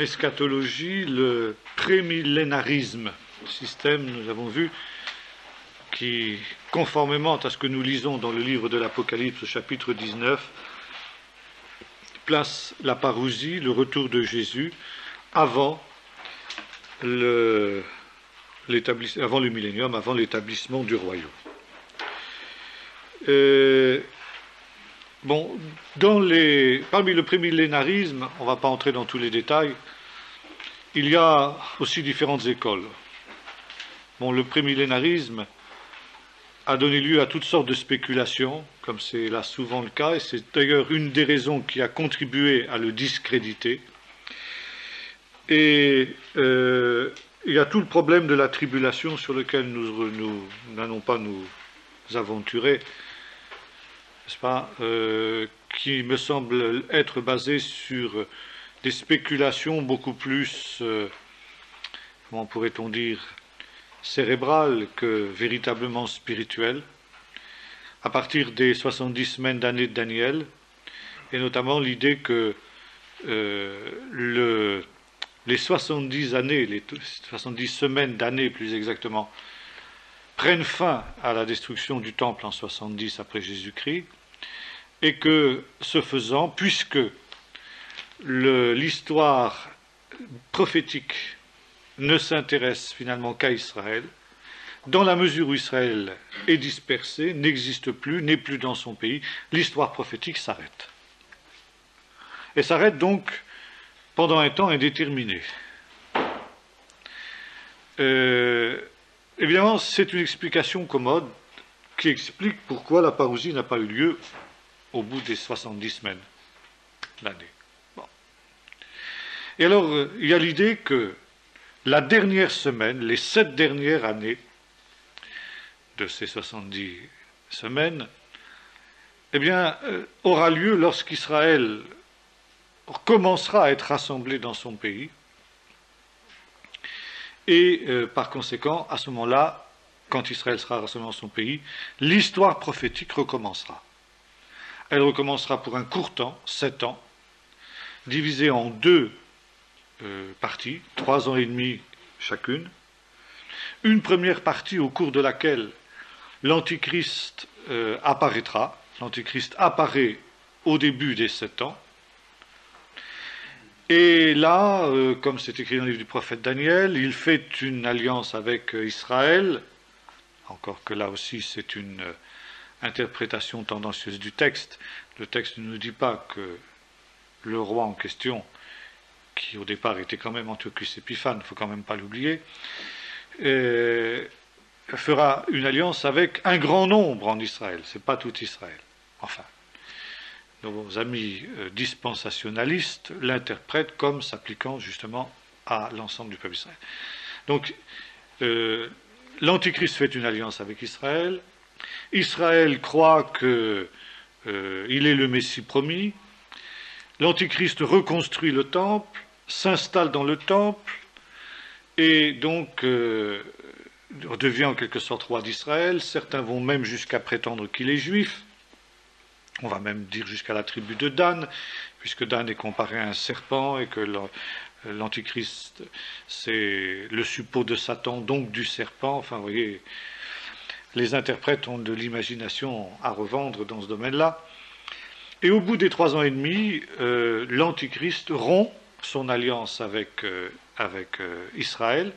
l'eschatologie, le prémillénarisme, système, nous avons vu, qui, conformément à ce que nous lisons dans le livre de l'Apocalypse, au chapitre 19, place la parousie, le retour de Jésus, avant le millénium, avant l'établissement du royaume. Parmi le prémillénarisme, on ne va pas entrer dans tous les détails, il y a aussi différentes écoles. Le prémillénarisme a donné lieu à toutes sortes de spéculations, comme c'est là souvent le cas, et c'est d'ailleurs une des raisons qui a contribué à le discréditer. Et il y a tout le problème de la tribulation sur lequel nous n'allons pas nous aventurer, n'est-ce pas, qui me semble être basé sur des spéculations beaucoup plus, comment pourrait-on dire, cérébrales que véritablement spirituelles, à partir des 70 semaines d'année de Daniel, et notamment l'idée que les 70 années, les 70 semaines d'année plus exactement, prennent fin à la destruction du temple en 70 après Jésus-Christ, et que, ce faisant, puisque l'histoire prophétique ne s'intéresse finalement qu'à Israël, dans la mesure où Israël est dispersé, n'existe plus, n'est plus dans son pays, l'histoire prophétique s'arrête. Et s'arrête donc pendant un temps indéterminé. Évidemment, c'est une explication commode qui explique pourquoi la parousie n'a pas eu lieu au bout des 70 semaines l'année. Et alors, il y a l'idée que la dernière semaine, les 7 dernières années de ces 70 semaines, aura lieu lorsqu'Israël commencera à être rassemblé dans son pays, et par conséquent, à ce moment-là, quand Israël sera rassemblé dans son pays, l'histoire prophétique recommencera. Elle recommencera pour un court temps, 7 ans, divisée en 2 parties, 3 ans et demi chacune. Une première partie au cours de laquelle l'Antichrist apparaîtra. L'Antichrist apparaît au début des 7 ans. Et là, comme c'est écrit dans le livre du prophète Daniel, il fait une alliance avec Israël, encore que là aussi c'est une interprétation tendancieuse du texte. Le texte ne nous dit pas que le roi en question, qui au départ était quand même Antiochus Épiphane, il ne faut quand même pas l'oublier, fera une alliance avec un grand nombre en Israël, ce n'est pas tout Israël. Enfin, nos amis dispensationalistes l'interprètent comme s'appliquant justement à l'ensemble du peuple d'Israël. Donc, l'Antichrist fait une alliance avec Israël. Israël croit qu'il est le Messie promis. L'Antichrist reconstruit le temple, s'installe dans le temple, et donc devient en quelque sorte roi d'Israël. Certains vont même jusqu'à prétendre qu'il est juif. On va même dire jusqu'à la tribu de Dan, puisque Dan est comparé à un serpent et que l'Antichrist, c'est le suppôt de Satan, donc du serpent. Enfin, vous voyez, les interprètes ont de l'imagination à revendre dans ce domaine-là. Et au bout des 3 ans et demi, l'Antichrist rompt son alliance avec Israël,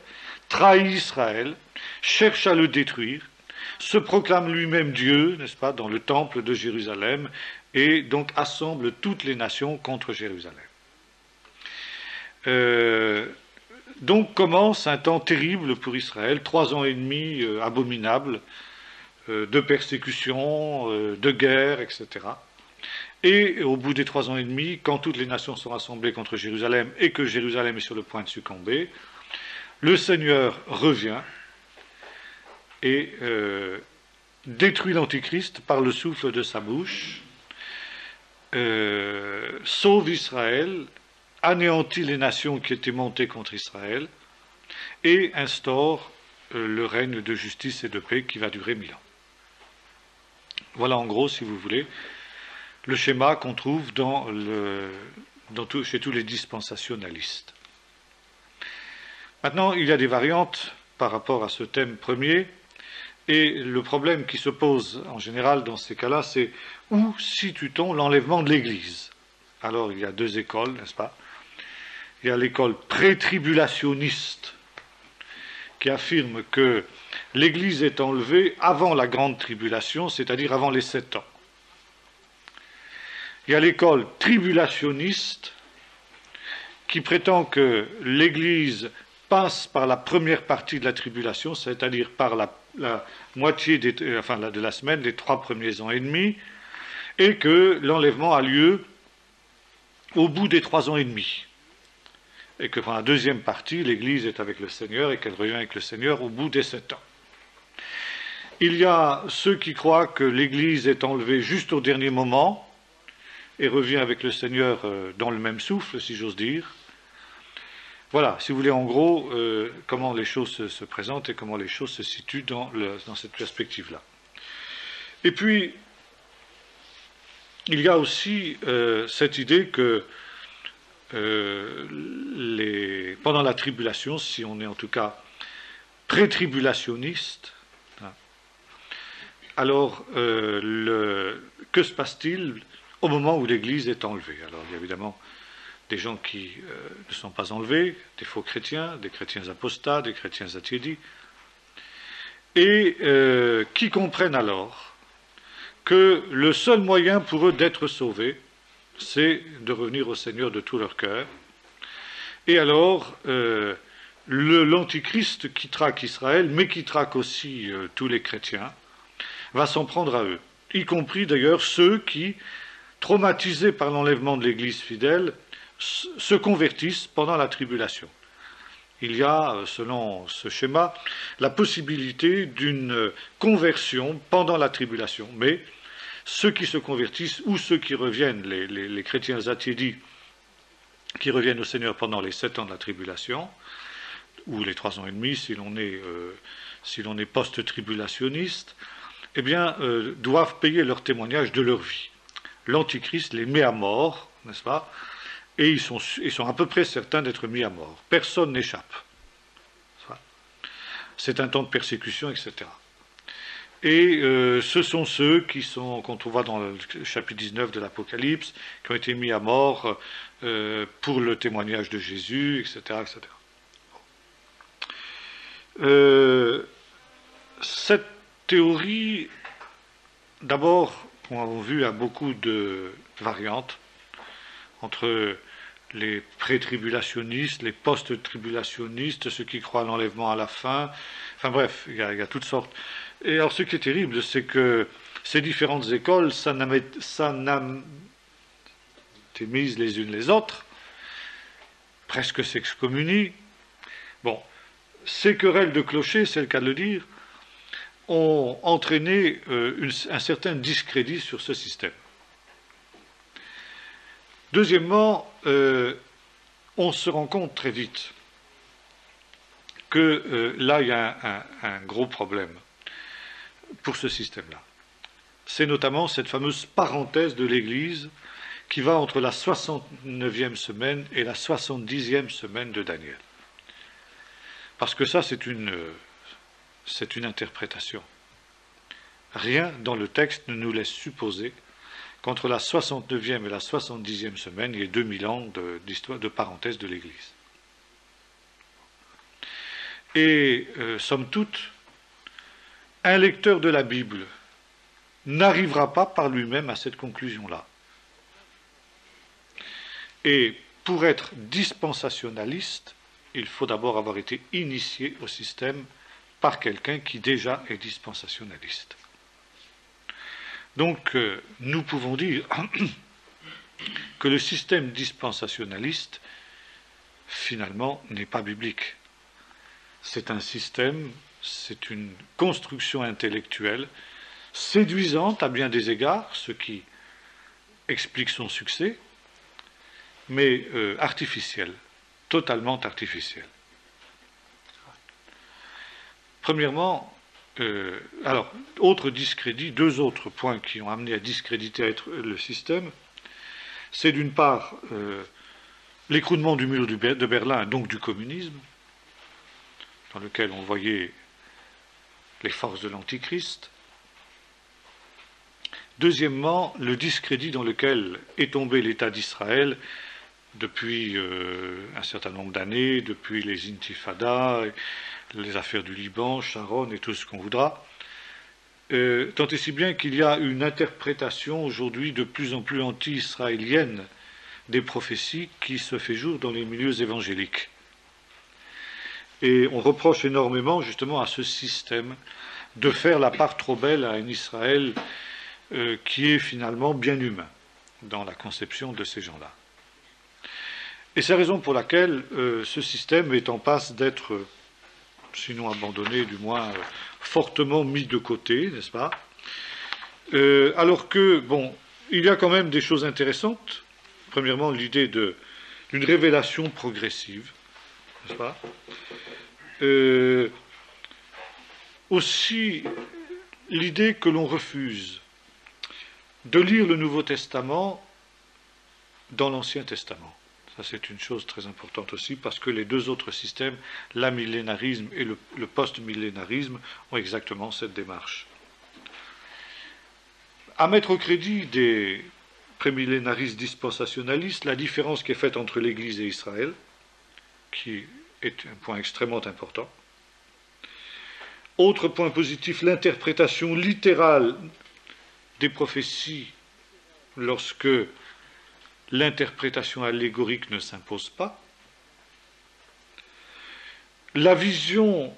trahit Israël, cherche à le détruire, se proclame lui-même Dieu, n'est-ce pas, dans le temple de Jérusalem, et donc assemble toutes les nations contre Jérusalem. Donc commence un temps terrible pour Israël, 3 ans et demi abominables, de persécution, de guerre, etc. Et au bout des 3 ans et demi, quand toutes les nations sont rassemblées contre Jérusalem et que Jérusalem est sur le point de succomber, le Seigneur revient et détruit l'Antichrist par le souffle de sa bouche, sauve Israël, anéantit les nations qui étaient montées contre Israël et instaure le règne de justice et de paix qui va durer 1000 ans. Voilà en gros, si vous voulez, le schéma qu'on trouve chez tous les dispensationalistes. Maintenant, il y a des variantes par rapport à ce thème premier, et le problème qui se pose en général dans ces cas-là, c'est où situe-t-on l'enlèvement de l'Église? Alors, il y a deux écoles, n'est-ce pas? Il y a l'école pré-tribulationniste qui affirme que l'Église est enlevée avant la grande tribulation, c'est-à-dire avant les 7 ans. Il y a l'école tribulationniste qui prétend que l'Église passe par la première partie de la tribulation, c'est-à-dire par la moitié de la semaine, les 3 premiers ans et demi, et que l'enlèvement a lieu au bout des 3 ans et demi. Et que dans la deuxième partie, l'Église est avec le Seigneur et qu'elle revient avec le Seigneur au bout des 7 ans. Il y a ceux qui croient que l'Église est enlevée juste au dernier moment et revient avec le Seigneur dans le même souffle, si j'ose dire. Voilà, si vous voulez, en gros, comment les choses se présentent et comment les choses se situent dans cette perspective-là. Et puis, il y a aussi cette idée que pendant la tribulation, si on est en tout cas pré-tribulationniste, alors que se passe-t-il au moment où l'Église est enlevée? Alors il y a évidemment des gens qui ne sont pas enlevés, des faux chrétiens, des chrétiens apostats, des chrétiens attiédis, et qui comprennent alors que le seul moyen pour eux d'être sauvés, c'est de revenir au Seigneur de tout leur cœur. Et alors, l'Antichrist qui traque Israël, mais qui traque aussi tous les chrétiens, va s'en prendre à eux, y compris d'ailleurs ceux qui, traumatisés par l'enlèvement de l'Église fidèle, se convertissent pendant la tribulation. Il y a, selon ce schéma, la possibilité d'une conversion pendant la tribulation, mais ceux qui se convertissent ou ceux qui reviennent, les chrétiens attiédis, qui reviennent au Seigneur pendant les 7 ans de la tribulation, ou les 3 ans et demi si l'on est post-tribulationniste, eh bien, doivent payer leur témoignage de leur vie. L'Antichrist les met à mort, n'est-ce pas? Et ils sont à peu près certains d'être mis à mort. Personne n'échappe. C'est un temps de persécution, etc. Et ce sont ceux qu'on trouve dans le chapitre 19 de l'Apocalypse, qui ont été mis à mort pour le témoignage de Jésus, etc. etc. Cette théorie, d'abord, on a vu, a beaucoup de variantes entre les pré-tribulationnistes, les post-tribulationnistes, ceux qui croient à l'enlèvement à la fin. Enfin bref, il y a toutes sortes. Et alors ce qui est terrible, c'est que ces différentes écoles s'anathémisent les unes les autres, presque s'excommunient. Bon, ces querelles de clochers, c'est le cas de le dire, ont entraîné un certain discrédit sur ce système. Deuxièmement, on se rend compte très vite que là, il y a un gros problème pour ce système-là. C'est notamment cette fameuse parenthèse de l'Église qui va entre la 69e semaine et la 70e semaine de Daniel. Parce que ça, c'est une interprétation. Rien dans le texte ne nous laisse supposer qu'entre la 69e et la 70e semaine, il y ait 2000 ans d'histoire de parenthèse de l'Église. Et, somme toute, un lecteur de la Bible n'arrivera pas par lui-même à cette conclusion-là. Et pour être dispensationaliste, il faut d'abord avoir été initié au système par quelqu'un qui déjà est dispensationaliste. Donc, nous pouvons dire que le système dispensationaliste, finalement, n'est pas biblique. C'est un système, c'est une construction intellectuelle séduisante à bien des égards, ce qui explique son succès, mais artificielle, totalement artificielle. Premièrement, alors, autre discrédit, deux autres points qui ont amené à discréditer le système, c'est d'une part l'écroulement du mur de Berlin, donc du communisme, dans lequel on voyait les forces de l'Antichrist. Deuxièmement, le discrédit dans lequel est tombé l'État d'Israël depuis un certain nombre d'années, depuis les intifadas, les affaires du Liban, Sharon et tout ce qu'on voudra, tant et si bien qu'il y a une interprétation aujourd'hui de plus en plus anti-israélienne des prophéties qui se fait jour dans les milieux évangéliques. Et on reproche énormément justement à ce système de faire la part trop belle à un Israël qui est finalement bien humain dans la conception de ces gens-là. Et c'est la raison pour laquelle ce système est en passe d'être, sinon abandonné, du moins fortement mis de côté, n'est-ce pas? Alors que, bon, il y a quand même des choses intéressantes. Premièrement, l'idée d'une révélation progressive, n'est-ce pas? Aussi, l'idée que l'on refuse de lire le Nouveau Testament dans l'Ancien Testament. Ça, c'est une chose très importante aussi, parce que les deux autres systèmes, l'amillénarisme et le post-millénarisme, ont exactement cette démarche. À mettre au crédit des prémillénaristes dispensationalistes, la différence qui est faite entre l'Église et Israël, qui est un point extrêmement important. Autre point positif, l'interprétation littérale des prophéties lorsque l'interprétation allégorique ne s'impose pas. La vision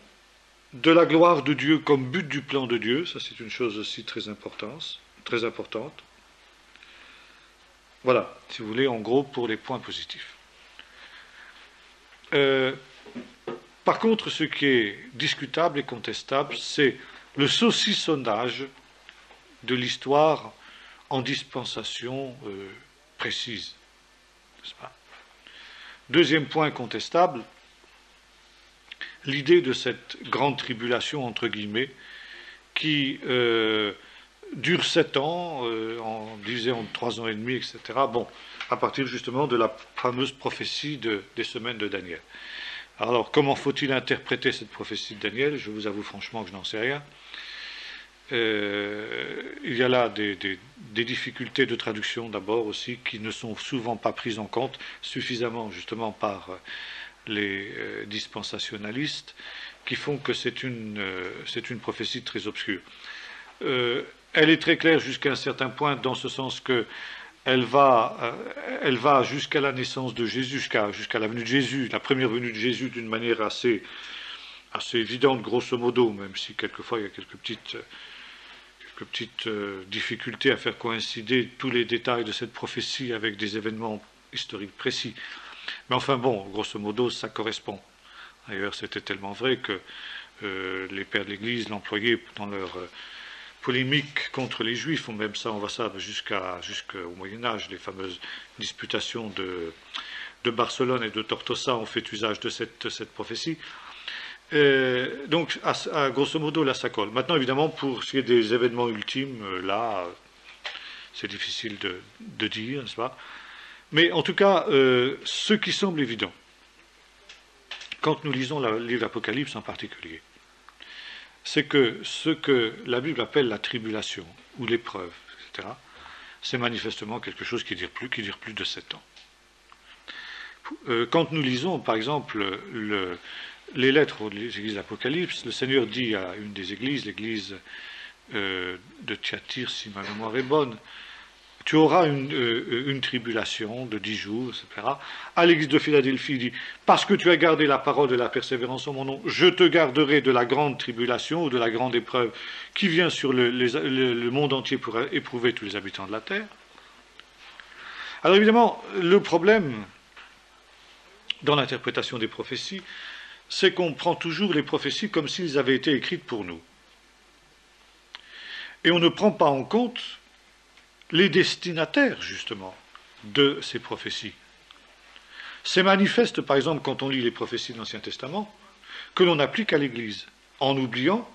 de la gloire de Dieu comme but du plan de Dieu, ça c'est une chose aussi très importante. Voilà, si vous voulez, en gros, pour les points positifs. Par contre, ce qui est discutable et contestable, c'est le saucissonnage de l'histoire en dispensation précise. N'est-ce pas ? Deuxième point contestable, l'idée de cette grande tribulation, entre guillemets, qui dure 7 ans, on disait en 3 ans et demi, etc. Bon, à partir justement de la fameuse prophétie des semaines de Daniel. Alors, comment faut-il interpréter cette prophétie de Daniel ? Je vous avoue franchement que je n'en sais rien. Il y a là des difficultés de traduction d'abord aussi, qui ne sont souvent pas prises en compte suffisamment justement par les dispensationalistes, qui font que c'est une prophétie très obscure. Elle est très claire jusqu'à un certain point, dans ce sens que elle va jusqu'à la naissance de Jésus, jusqu'à la venue de Jésus, la première venue de Jésus, d'une manière assez évidente, grosso modo, même si quelquefois il y a quelques petites difficultés à faire coïncider tous les détails de cette prophétie avec des événements historiques précis. Mais enfin bon, grosso modo, ça correspond. D'ailleurs, c'était tellement vrai que les pères de l'Église l'employaient dans leur polémique contre les Juifs. Même ça, on voit ça jusqu'au Moyen-Âge. Les fameuses disputations de Barcelone et de Tortosa ont fait usage de cette prophétie. Donc, grosso modo, là, ça colle. Maintenant, évidemment, pour ce qui est des événements ultimes, là, c'est difficile de dire, n'est-ce pas ? Mais en tout cas, ce qui semble évident, quand nous lisons le livre d'Apocalypse en particulier, c'est que ce que la Bible appelle la tribulation, ou l'épreuve, etc., c'est manifestement quelque chose qui dure plus de 7 ans. Quand nous lisons, par exemple, les lettres des églises d'Apocalypse, le Seigneur dit à une des églises, l'église de Thyatire, si ma mémoire est bonne, tu auras une tribulation de 10 jours, etc. À l'église de Philadelphie, il dit, parce que tu as gardé la parole de la persévérance en mon nom, je te garderai de la grande tribulation ou de la grande épreuve qui vient sur le monde entier pour éprouver tous les habitants de la terre. Alors évidemment, le problème dans l'interprétation des prophéties, c'est qu'on prend toujours les prophéties comme s'ils avaient été écrites pour nous. Et on ne prend pas en compte les destinataires, justement, de ces prophéties. C'est manifeste, par exemple, quand on lit les prophéties de l'Ancien Testament, que l'on applique à l'Église, en oubliant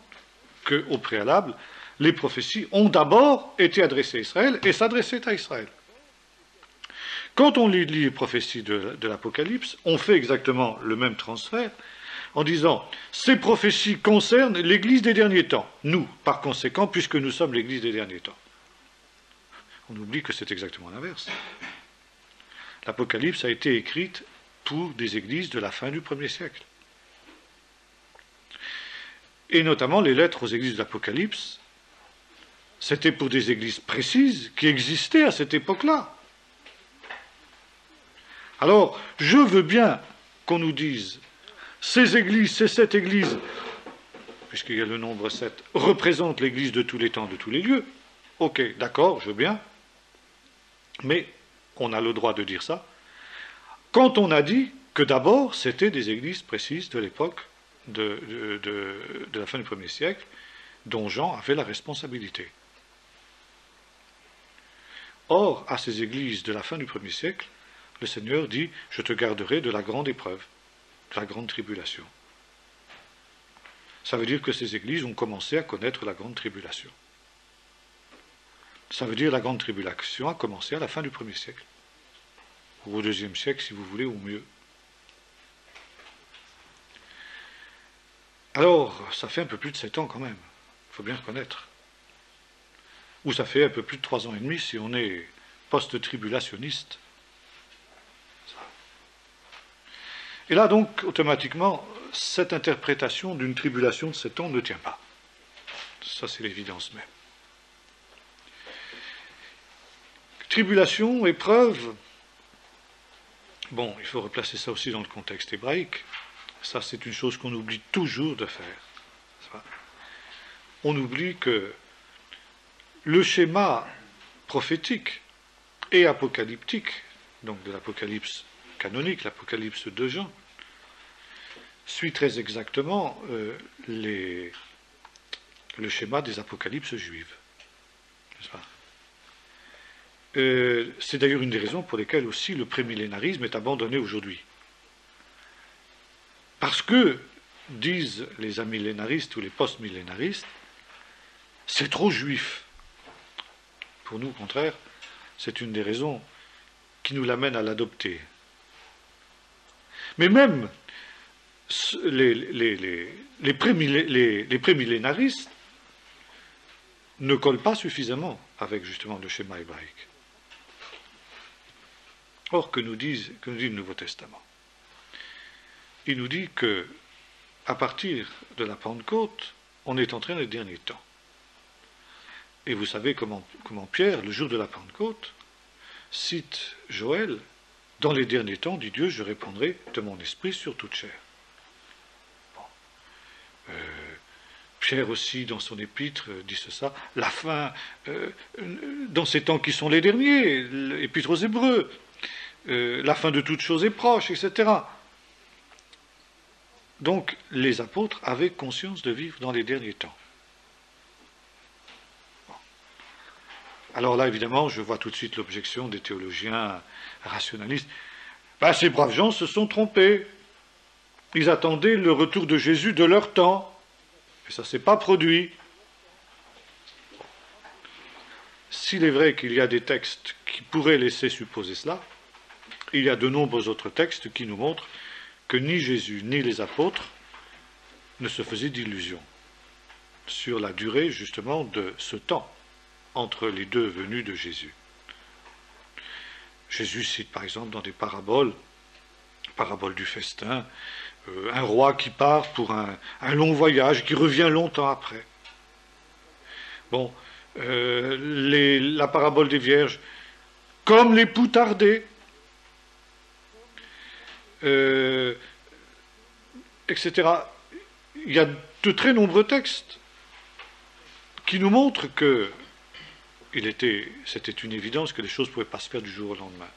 qu'au préalable, les prophéties ont d'abord été adressées à Israël et s'adressaient à Israël. Quand on lit les prophéties de l'Apocalypse, on fait exactement le même transfert, en disant « Ces prophéties concernent l'Église des derniers temps, nous, par conséquent, puisque nous sommes l'Église des derniers temps. » On oublie que c'est exactement l'inverse. L'Apocalypse a été écrite pour des églises de la fin du 1er siècle. Et notamment les lettres aux églises de l'Apocalypse, c'était pour des églises précises qui existaient à cette époque-là. Alors, je veux bien qu'on nous dise, ces églises, c'est cette église, puisqu'il y a le nombre 7, représente l'église de tous les temps, de tous les lieux. Ok, d'accord, je veux bien. Mais on a le droit de dire ça quand on a dit que d'abord, c'était des églises précises de l'époque de la fin du 1er siècle, dont Jean avait la responsabilité. Or, à ces églises de la fin du 1er siècle, le Seigneur dit « Je te garderai de la grande épreuve, de la grande tribulation ». Ça veut dire que ces églises ont commencé à connaître la grande tribulation. Ça veut dire que la grande tribulation a commencé à la fin du 1er siècle. Ou au 2e siècle, si vous voulez, ou mieux. Alors, ça fait un peu plus de 7 ans quand même, il faut bien reconnaître. Ou ça fait un peu plus de 3 ans et demi si on est post-tribulationniste. Et là donc, automatiquement, cette interprétation d'une tribulation de 7 ans ne tient pas. Ça, c'est l'évidence même. Tribulation, épreuve, bon, il faut replacer ça aussi dans le contexte hébraïque. Ça, c'est une chose qu'on oublie toujours de faire. On oublie que le schéma prophétique et apocalyptique, donc de l'Apocalypse canonique, l'Apocalypse de Jean, suit très exactement le schéma des apocalypses juives. N'est-ce pas ? C'est d'ailleurs une des raisons pour lesquelles aussi le prémillénarisme est abandonné aujourd'hui. Parce que, disent les amillénaristes ou les post-millénaristes, c'est trop juif. Pour nous, au contraire, c'est une des raisons qui nous l'amène à l'adopter. Mais même les prémillénaristes ne collent pas suffisamment avec justement le schéma hébraïque. Or, que nous dit le Nouveau Testament? Il nous dit que, à partir de la Pentecôte, on est entré dans les derniers temps. Et vous savez comment Pierre, le jour de la Pentecôte, cite Joël, « Dans les derniers temps, dit Dieu, je répandrai de mon esprit sur toute chair. » Bon. Pierre aussi, dans son épître, dit ça, la fin, dans ces temps qui sont les derniers, l'épître aux Hébreux, la fin de toute chose est proche, etc. Donc, les apôtres avaient conscience de vivre dans les derniers temps. Bon. Alors là, évidemment, je vois tout de suite l'objection des théologiens rationalistes. Ben, ces braves gens se sont trompés. Ils attendaient le retour de Jésus de leur temps. Et ça ne s'est pas produit. S'il est vrai qu'il y a des textes qui pourraient laisser supposer cela, il y a de nombreux autres textes qui nous montrent que ni Jésus ni les apôtres ne se faisaient d'illusions sur la durée justement de ce temps entre les deux venues de Jésus. Jésus cite par exemple dans des paraboles, parabole du festin, un roi qui part pour un long voyage, qui revient longtemps après. Bon, la parabole des vierges, comme l'époux tardé, etc. Il y a de très nombreux textes qui nous montrent que c'était une évidence que les choses ne pouvaient pas se faire du jour au lendemain.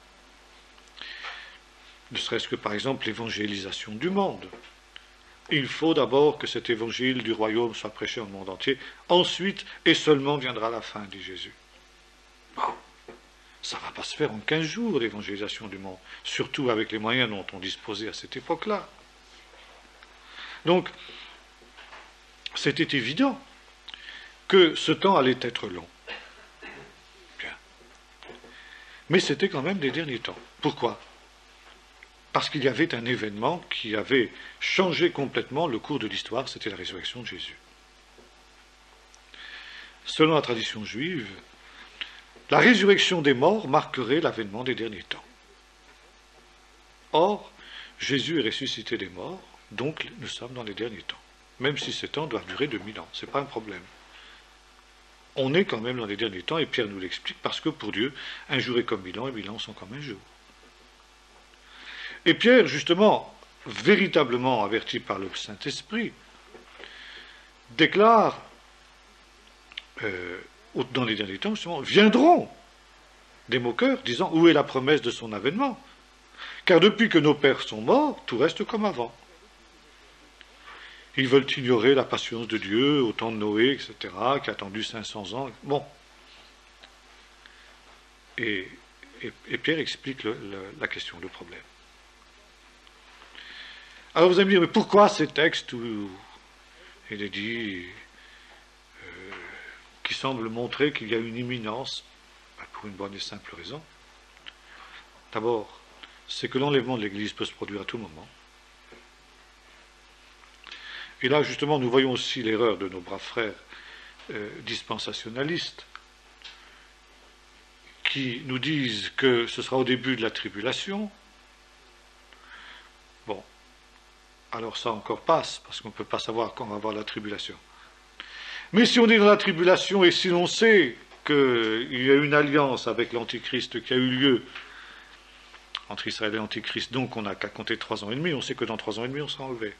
Ne serait-ce que par exemple l'évangélisation du monde. Il faut d'abord que cet évangile du royaume soit prêché au monde entier, ensuite et seulement viendra la fin, dit Jésus. Bon. Ça ne va pas se faire en 15 jours, l'évangélisation du monde, surtout avec les moyens dont on disposait à cette époque-là. Donc, c'était évident que ce temps allait être long. Bien. Mais c'était quand même les derniers temps. Pourquoi ? Parce qu'il y avait un événement qui avait changé complètement le cours de l'histoire, c'était la résurrection de Jésus. Selon la tradition juive, la résurrection des morts marquerait l'avènement des derniers temps. Or, Jésus est ressuscité des morts, donc nous sommes dans les derniers temps. Même si ces temps doivent durer 2000 ans, ce n'est pas un problème. On est quand même dans les derniers temps, et Pierre nous l'explique, parce que pour Dieu, un jour est comme 1000 ans, et 1000 ans sont comme un jour. Et Pierre, justement, véritablement averti par le Saint-Esprit, déclare, dans les derniers temps, justement, viendront des moqueurs, disant, où est la promesse de son avènement? Car depuis que nos pères sont morts, tout reste comme avant. Ils veulent ignorer la patience de Dieu au temps de Noé, etc., qui a attendu 500 ans. Bon. Et Pierre explique la question, le problème. Alors vous allez me dire, mais pourquoi ces textes où il est dit, qui semblent montrer qu'il y a une imminence? Pour une bonne et simple raison. D'abord, c'est que l'enlèvement de l'Église peut se produire à tout moment. Et là, justement, nous voyons aussi l'erreur de nos braves frères dispensationalistes, qui nous disent que ce sera au début de la tribulation. Bon, alors ça encore passe, parce qu'on ne peut pas savoir quand on va avoir la tribulation. Mais si on est dans la tribulation, et si l'on sait qu'il y a une alliance avec l'Antichrist qui a eu lieu entre Israël et l'Antichrist, donc on n'a qu'à compter 3 ans et demi, on sait que dans 3 ans et demi, on sera enlevé.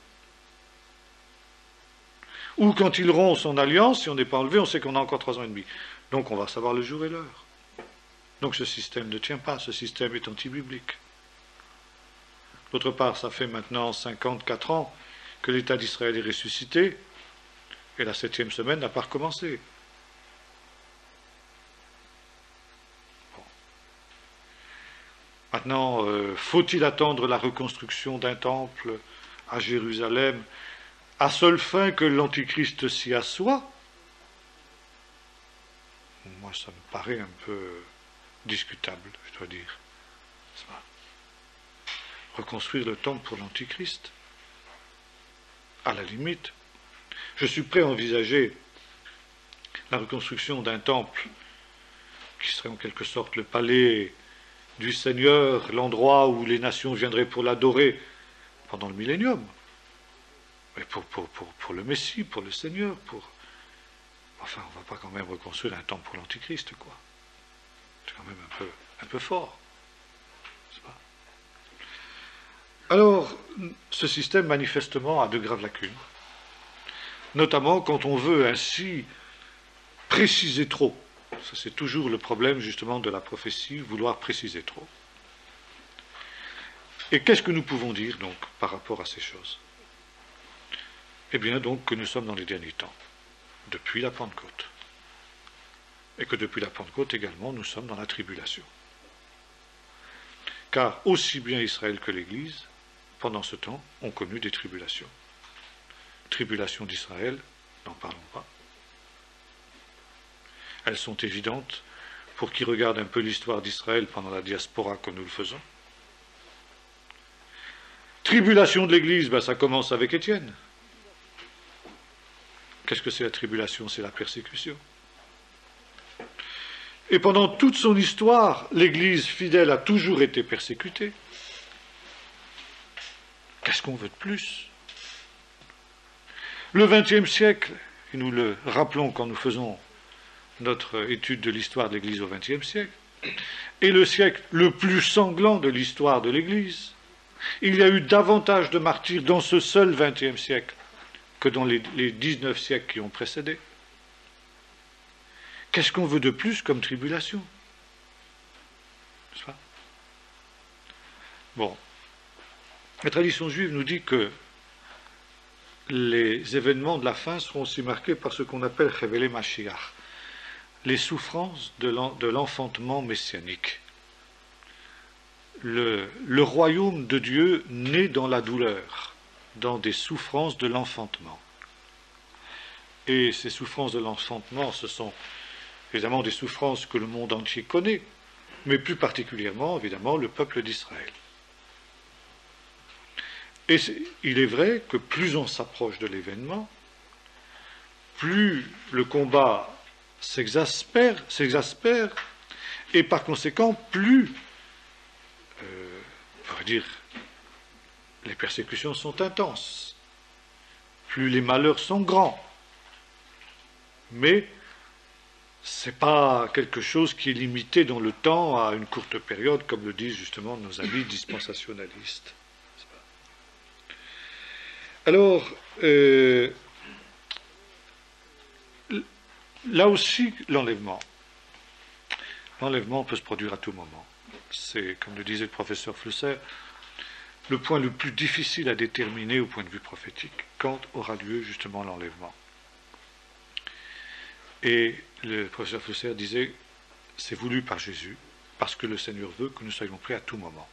Ou quand ils rompt son alliance, si on n'est pas enlevé, on sait qu'on a encore 3 ans et demi. Donc on va savoir le jour et l'heure. Donc ce système ne tient pas, ce système est anti-biblique. D'autre part, ça fait maintenant 54 ans que l'État d'Israël est ressuscité, et la 7e semaine n'a pas recommencé. Bon. Maintenant, faut-il attendre la reconstruction d'un temple à Jérusalem à seule fin que l'Antichrist s'y assoie? Moi, ça me paraît un peu discutable, je dois dire. Reconstruire le temple pour l'Antichrist, à la limite. Je suis prêt à envisager la reconstruction d'un temple qui serait en quelque sorte le palais du Seigneur, l'endroit où les nations viendraient pour l'adorer pendant le millénium. Mais pour le Messie, pour le Seigneur, enfin, on ne va pas quand même reconstruire un temple pour l'Antichrist, quoi. C'est quand même un peu fort. N'est-ce pas? Alors, ce système, manifestement, a de graves lacunes. Notamment quand on veut ainsi préciser trop. Ça, c'est toujours le problème, justement, de la prophétie, vouloir préciser trop. Et qu'est-ce que nous pouvons dire, donc, par rapport à ces choses? Eh bien, donc, que nous sommes dans les derniers temps, depuis la Pentecôte. Et que depuis la Pentecôte également, nous sommes dans la tribulation. Car aussi bien Israël que l'Église, pendant ce temps, ont connu des tribulations. Tribulations d'Israël, n'en parlons pas. Elles sont évidentes pour qui regarde un peu l'histoire d'Israël pendant la diaspora comme nous le faisons. Tribulation de l'Église, ben, ça commence avec Étienne. Qu'est-ce que c'est la tribulation? C'est la persécution. Et pendant toute son histoire, l'Église fidèle a toujours été persécutée. Qu'est-ce qu'on veut de plus? Le XXe siècle, et nous le rappelons quand nous faisons notre étude de l'histoire de l'Église au XXe siècle, est le siècle le plus sanglant de l'histoire de l'Église. Il y a eu davantage de martyrs dans ce seul XXe siècle que dans les 19 siècles qui ont précédé. Qu'est-ce qu'on veut de plus comme tribulation? N'est-ce pas? Bon. La tradition juive nous dit que les événements de la fin seront aussi marqués par ce qu'on appelle Chevele Mashiach, les souffrances de l'enfantement messianique. Le royaume de Dieu naît dans la douleur, dans des souffrances de l'enfantement. Et ces souffrances de l'enfantement, ce sont évidemment des souffrances que le monde entier connaît, mais plus particulièrement, évidemment, le peuple d'Israël. Et il est vrai que plus on s'approche de l'événement, plus le combat s'exaspère, et par conséquent, plus, on va dire, les persécutions sont intenses, plus les malheurs sont grands. Mais ce n'est pas quelque chose qui est limité dans le temps à une courte période, comme le disent justement nos amis dispensationalistes. Alors, là aussi, l'enlèvement peut se produire à tout moment. C'est, comme le disait le professeur Flusser, le point le plus difficile à déterminer au point de vue prophétique, quand aura lieu justement l'enlèvement. Et le professeur Flusser disait, c'est voulu par Jésus, parce que le Seigneur veut que nous soyons prêts à tout moment.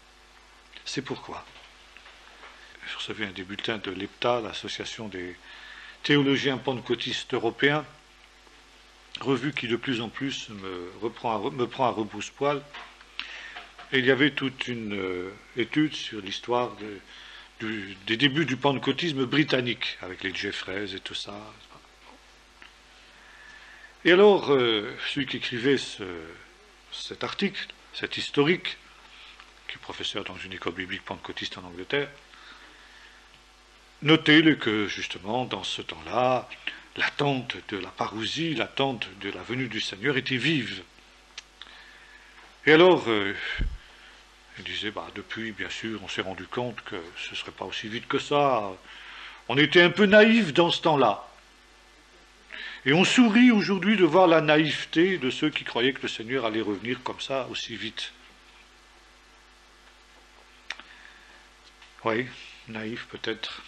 C'est pourquoi je recevais un des bulletins de l'EPTA, l'association des théologiens pentecôtistes européens, revue qui de plus en plus me prend à rebrousse-poil. Et il y avait toute une étude sur l'histoire des débuts du pentecôtisme britannique, avec les Jeffreys et tout ça. Et alors, celui qui écrivait cet article, cet historique, qui est professeur dans une école biblique pentecôtiste en Angleterre, notait que, justement, dans ce temps-là, l'attente de la parousie, l'attente de la venue du Seigneur était vive. Et alors, il disait, depuis, bien sûr, on s'est rendu compte que ce ne serait pas aussi vite que ça. On était un peu naïfs dans ce temps-là. Et on sourit aujourd'hui de voir la naïveté de ceux qui croyaient que le Seigneur allait revenir comme ça, aussi vite. Oui, naïfs peut-être.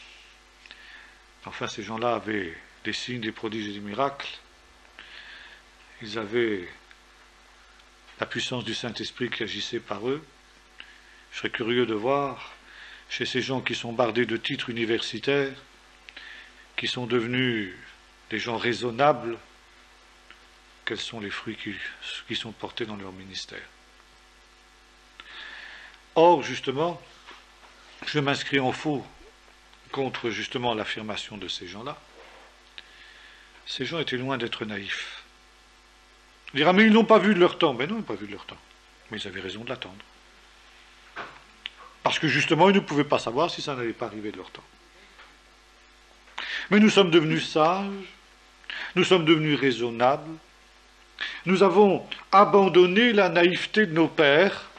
Enfin, ces gens-là avaient des signes, des prodiges et des miracles. Ils avaient la puissance du Saint-Esprit qui agissait par eux. Je serais curieux de voir, chez ces gens qui sont bardés de titres universitaires, qui sont devenus des gens raisonnables, quels sont les fruits qui sont portés dans leur ministère. Or, justement, je m'inscris en faux contre justement l'affirmation de ces gens-là. Ces gens étaient loin d'être naïfs. On dira, mais ils n'ont pas vu de leur temps. Ben non, ils n'ont pas vu de leur temps. Mais ils avaient raison de l'attendre. Parce que justement, ils ne pouvaient pas savoir si ça n'allait pas arriver de leur temps. Mais nous sommes devenus sages, nous sommes devenus raisonnables, nous avons abandonné la naïveté de nos pères,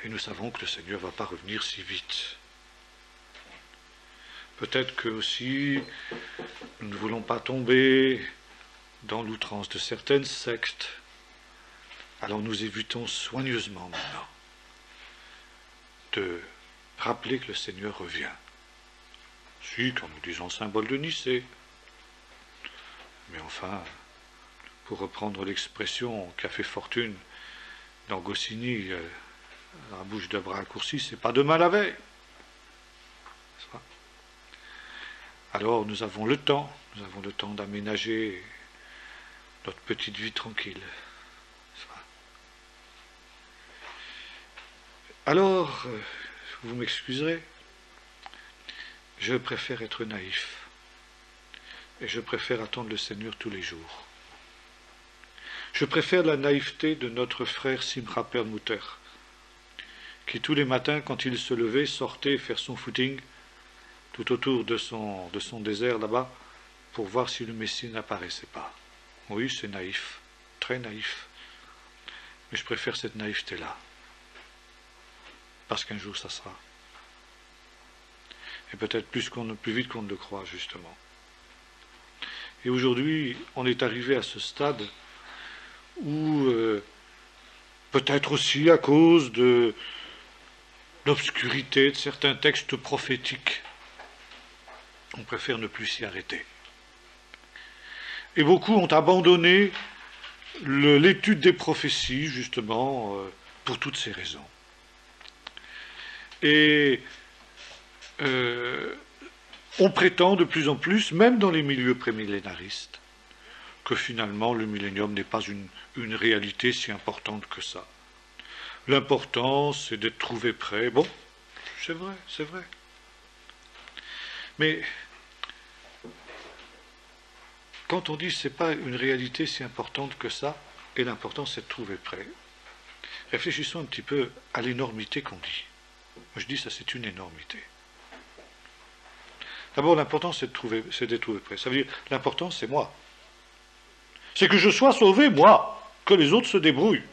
et nous savons que le Seigneur ne va pas revenir si vite. Peut-être que aussi, nous ne voulons pas tomber dans l'outrance de certaines sectes, alors nous évitons soigneusement maintenant de rappeler que le Seigneur revient. Si, quand nous disons symbole de Nicée. Mais enfin, pour reprendre l'expression qu'a fait fortune dans Goscinny, la bouche de bras raccourci, c'est pas demain la veille. Alors nous avons le temps d'aménager notre petite vie tranquille. Alors, vous m'excuserez, je préfère être naïf. Et je préfère attendre le Seigneur tous les jours. Je préfère la naïveté de notre frère Simcha Perlmutter, qui tous les matins, quand il se levait, sortait faire son footing tout autour de son désert là-bas, pour voir si le Messie n'apparaissait pas. Oui, c'est naïf, très naïf. Mais je préfère cette naïveté-là. Parce qu'un jour, ça sera. Et peut-être plus vite qu'on ne le croit, justement. Et aujourd'hui, on est arrivé à ce stade où, peut-être aussi à cause de l'obscurité de certains textes prophétiques, on préfère ne plus s'y arrêter. Et beaucoup ont abandonné l'étude des prophéties, justement, pour toutes ces raisons. Et on prétend de plus en plus, même dans les milieux prémillénaristes, que finalement le millénium n'est pas une réalité si importante que ça. L'important, c'est d'être trouvé prêt. Bon, c'est vrai, c'est vrai. Mais quand on dit que ce n'est pas une réalité si importante que ça, et l'important c'est de trouver près, réfléchissons un petit peu à l'énormité qu'on dit. Moi je dis ça c'est une énormité. D'abord l'important c'est d'être trouvé près. Ça veut dire l'important c'est moi. C'est que je sois sauvé, moi, que les autres se débrouillent.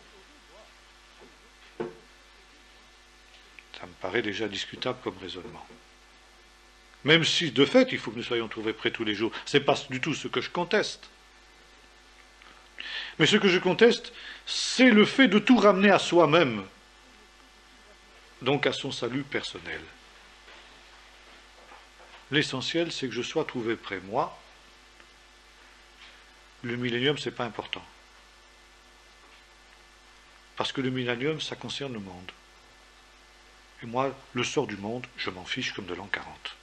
Ça me paraît déjà discutable comme raisonnement. Même si, de fait, il faut que nous soyons trouvés près tous les jours. Ce n'est pas du tout ce que je conteste. Mais ce que je conteste, c'est le fait de tout ramener à soi-même, donc à son salut personnel. L'essentiel, c'est que je sois trouvé près moi. Le millénium, ce n'est pas important. Parce que le millénium, ça concerne le monde. Et moi, le sort du monde, je m'en fiche comme de l'an 40.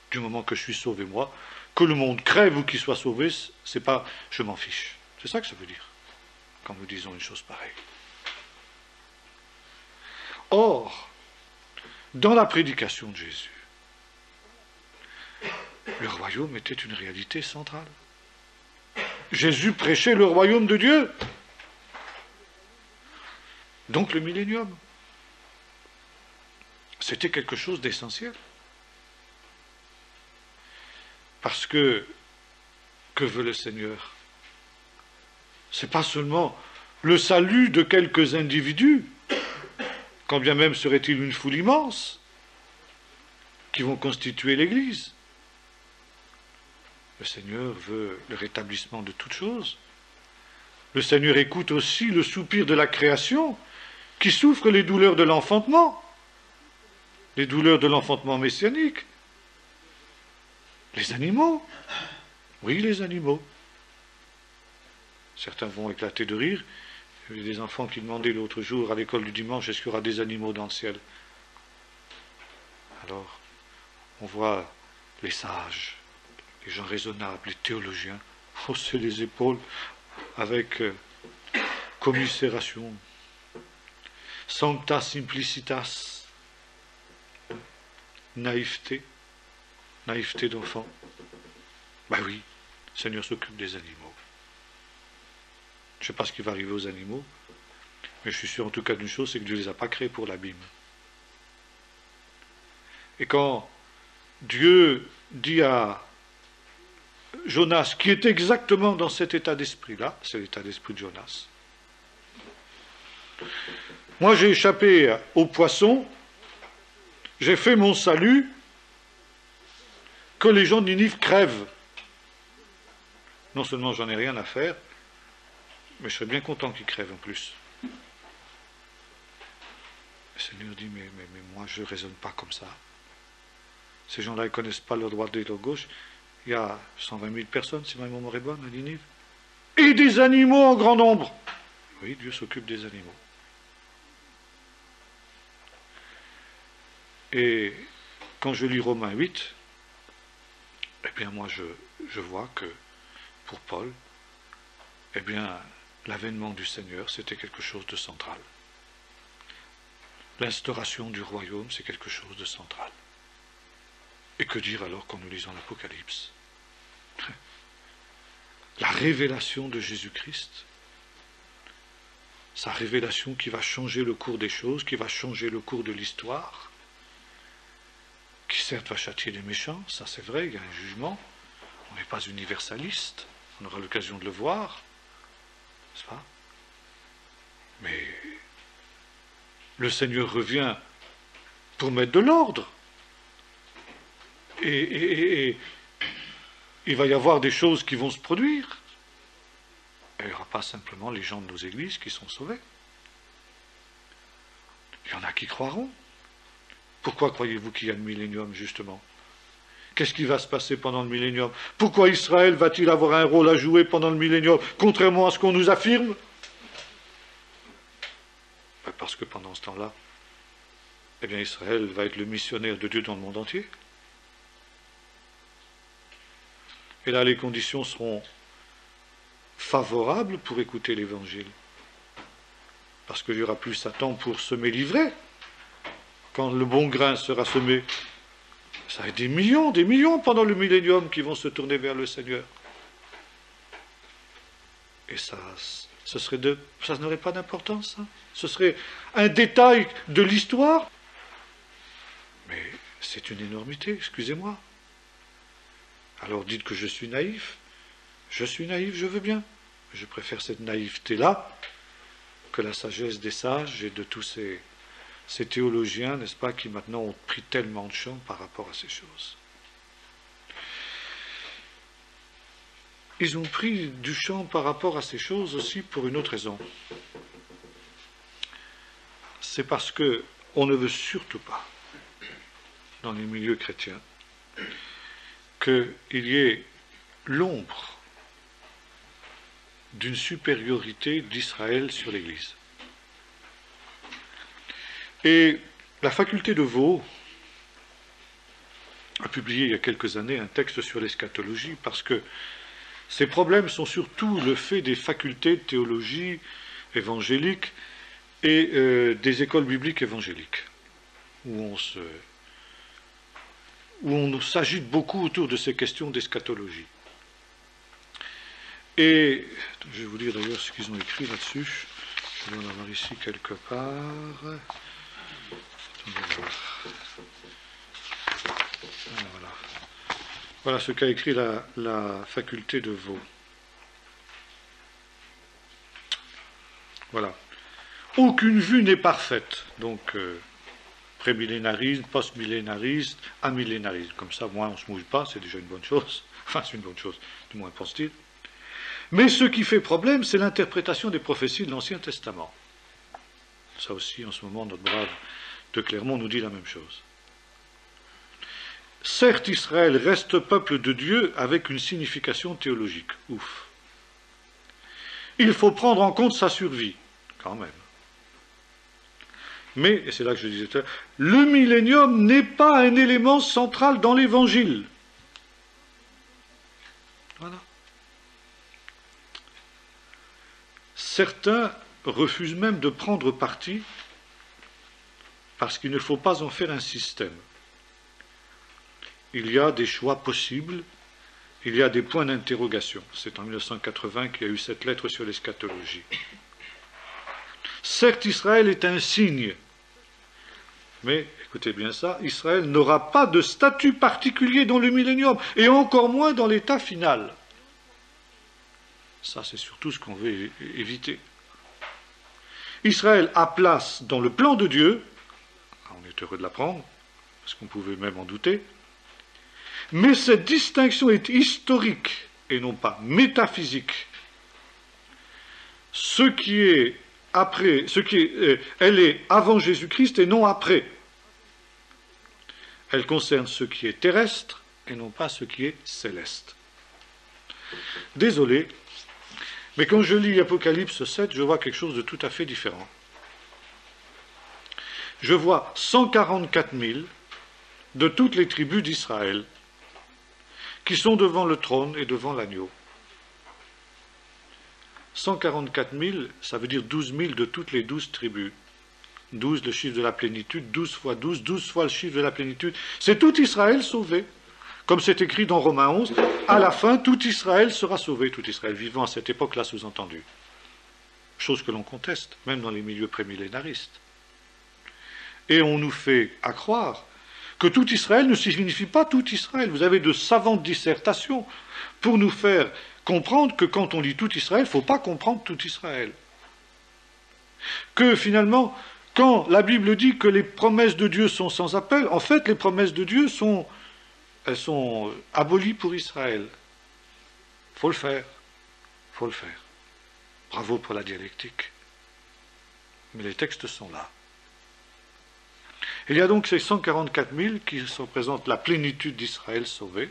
Du moment que je suis sauvé moi, que le monde crève ou qu'il soit sauvé, c'est pas je m'en fiche. C'est ça que ça veut dire, quand nous disons une chose pareille. Or, dans la prédication de Jésus, le royaume était une réalité centrale. Jésus prêchait le royaume de Dieu. Donc le millénium. C'était quelque chose d'essentiel. Parce que veut le Seigneur? C'est pas seulement le salut de quelques individus, quand bien même serait-il une foule immense, qui vont constituer l'Église. Le Seigneur veut le rétablissement de toutes choses. Le Seigneur écoute aussi le soupir de la création, qui souffre les douleurs de l'enfantement, les douleurs de l'enfantement messianique. Les animaux, oui, les animaux. Certains vont éclater de rire. Il y a des enfants qui demandaient l'autre jour à l'école du dimanche, est-ce qu'il y aura des animaux dans le ciel? Alors, on voit les sages, les gens raisonnables, les théologiens, hausser les épaules avec commisération. Sancta simplicitas, naïveté d'enfant. Ben oui, le Seigneur s'occupe des animaux. Je ne sais pas ce qui va arriver aux animaux, mais je suis sûr en tout cas d'une chose, c'est que Dieu ne les a pas créés pour l'abîme. Et quand Dieu dit à Jonas, qui est exactement dans cet état d'esprit-là, c'est l'état d'esprit de Jonas, moi j'ai échappé aux poissons, j'ai fait mon salut, que les gens de Ninive crèvent. Non seulement j'en ai rien à faire, mais je serais bien content qu'ils crèvent en plus. Le Seigneur dit, mais moi je ne raisonne pas comme ça. Ces gens-là, ils ne connaissent pas leur droite et leur gauche. Il y a 120 000 personnes, si ma mémoire est bonne, à Ninive. Et des animaux en grand nombre. Oui, Dieu s'occupe des animaux. Et quand je lis Romains 8, eh bien moi je vois que pour Paul, eh bien l'avènement du Seigneur c'était quelque chose de central. L'instauration du royaume c'est quelque chose de central. Et que dire alors quand nous lisons l'Apocalypse? La révélation de Jésus-Christ, sa révélation qui va changer le cours des choses, qui va changer le cours de l'histoire, qui certes va châtier les méchants, ça c'est vrai, il y a un jugement, on n'est pas universaliste, on aura l'occasion de le voir, n'est-ce pas? Mais le Seigneur revient pour mettre de l'ordre. Et il va y avoir des choses qui vont se produire. Et il n'y aura pas simplement les gens de nos églises qui sont sauvés. Il y en a qui croiront. Pourquoi croyez-vous qu'il y a le millénium, justement? Qu'est-ce qui va se passer pendant le millénium? Pourquoi Israël va-t-il avoir un rôle à jouer pendant le millénium, contrairement à ce qu'on nous affirme? Parce que pendant ce temps-là, eh bien Israël va être le missionnaire de Dieu dans le monde entier. Et là, les conditions seront favorables pour écouter l'Évangile. Parce qu'il n'y aura plus Satan pour semer l'ivraie. quand le bon grain sera semé, ça va être des millions pendant le millénium qui vont se tourner vers le Seigneur. Et ça n'aurait pas d'importance, ça. Ce serait un détail de l'histoire. Mais c'est une énormité, excusez-moi. Alors dites que je suis naïf. Je suis naïf, je veux bien. Je préfère cette naïveté-là que la sagesse des sages et de tous ces théologiens, n'est-ce pas, qui maintenant ont pris tellement de champ par rapport à ces choses. Ils ont pris du champ par rapport à ces choses aussi pour une autre raison. C'est parce qu'on ne veut surtout pas, dans les milieux chrétiens, qu'il y ait l'ombre d'une supériorité d'Israël sur l'Église. Et la faculté de Vaud a publié il y a quelques années un texte sur l'eschatologie, parce que ces problèmes sont surtout le fait des facultés de théologie évangélique et des écoles bibliques évangéliques, où on s'agite beaucoup autour de ces questions d'eschatologie. Et je vais vous lire d'ailleurs ce qu'ils ont écrit là-dessus. Je dois en avoir ici quelque part. Attendez voir. Voilà. Voilà ce qu'a écrit la faculté de Vaud. Voilà. Aucune vue n'est parfaite. Donc, prémillénarisme, postmillénarisme, amillénarisme. Comme ça, moi, on ne se mouille pas, c'est déjà une bonne chose. Enfin, c'est une bonne chose, du moins pense-t-il. Mais ce qui fait problème, c'est l'interprétation des prophéties de l'Ancien Testament. Ça aussi, en ce moment, notre brave de Clermont nous dit la même chose. Certes, Israël reste peuple de Dieu avec une signification théologique. Ouf. Il faut prendre en compte sa survie, quand même. Mais, et c'est là que je disais tout à l'heure, le millénium n'est pas un élément central dans l'Évangile. Voilà. Certains refusent même de prendre parti parce qu'il ne faut pas en faire un système. Il y a des choix possibles, il y a des points d'interrogation. C'est en 1980 qu'il y a eu cette lettre sur l'eschatologie. Certes, Israël est un signe, mais, écoutez bien ça, Israël n'aura pas de statut particulier dans le millénium, et encore moins dans l'état final. Ça, c'est surtout ce qu'on veut éviter. Israël a place dans le plan de Dieu, on est heureux de l'apprendre, parce qu'on pouvait même en douter, mais cette distinction est historique et non pas métaphysique. Elle est avant Jésus-Christ et non après. Elle concerne ce qui est terrestre et non pas ce qui est céleste. Désolé, mais quand je lis Apocalypse 7, je vois quelque chose de tout à fait différent. Je vois 144 000 de toutes les tribus d'Israël qui sont devant le trône et devant l'agneau. 144 000, ça veut dire 12 000 de toutes les 12 tribus. 12, le chiffre de la plénitude, 12 fois 12, 12 fois le chiffre de la plénitude. C'est tout Israël sauvé. Comme c'est écrit dans Romains 11, à la fin, tout Israël sera sauvé, tout Israël vivant à cette époque-là, sous-entendu. Chose que l'on conteste, même dans les milieux prémillénaristes. Et on nous fait accroire que tout Israël ne signifie pas tout Israël. Vous avez de savantes dissertations pour nous faire comprendre que quand on lit tout Israël, il ne faut pas comprendre tout Israël. Que finalement, quand la Bible dit que les promesses de Dieu sont sans appel, en fait, les promesses de Dieu sont abolies pour Israël. Il faut le faire. Il faut le faire. Bravo pour la dialectique. Mais les textes sont là. Il y a donc ces 144 000 qui représentent la plénitude d'Israël sauvé.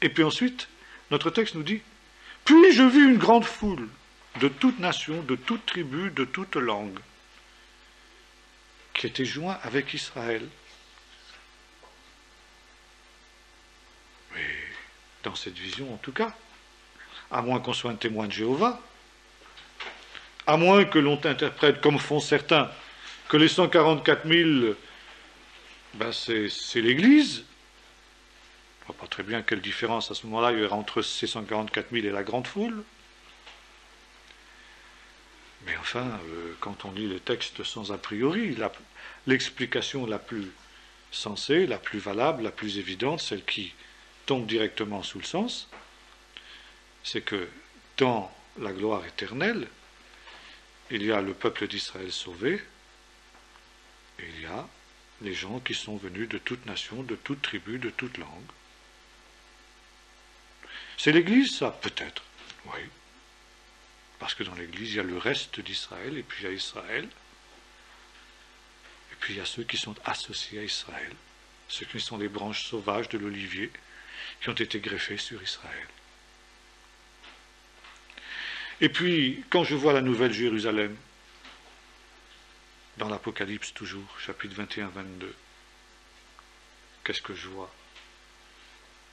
Et puis ensuite, notre texte nous dit « Puis je vis une grande foule de toute nation, de toute tribu, de toute langue, qui était joint avec Israël. » Mais dans cette vision, en tout cas, à moins qu'on soit un témoin de Jéhovah, à moins que l'on interprète, comme font certains, que les 144 000, ben c'est l'Église. On ne voit pas très bien quelle différence à ce moment-là il y aura entre ces 144 000 et la grande foule. Mais enfin, quand on lit le texte sans a priori, l'explication la plus sensée, la plus valable, la plus évidente, celle qui tombe directement sous le sens, c'est que dans la gloire éternelle, il y a le peuple d'Israël sauvé, et il y a les gens qui sont venus de toute nation, de toute tribu, de toute langue. C'est l'Église, ça? Peut-être, oui. Parce que dans l'Église, il y a le reste d'Israël, et puis il y a Israël, et puis il y a ceux qui sont associés à Israël, ceux qui sont les branches sauvages de l'olivier, qui ont été greffés sur Israël. Et puis, quand je vois la nouvelle Jérusalem, dans l'Apocalypse toujours, chapitre 21-22, qu'est-ce que je vois?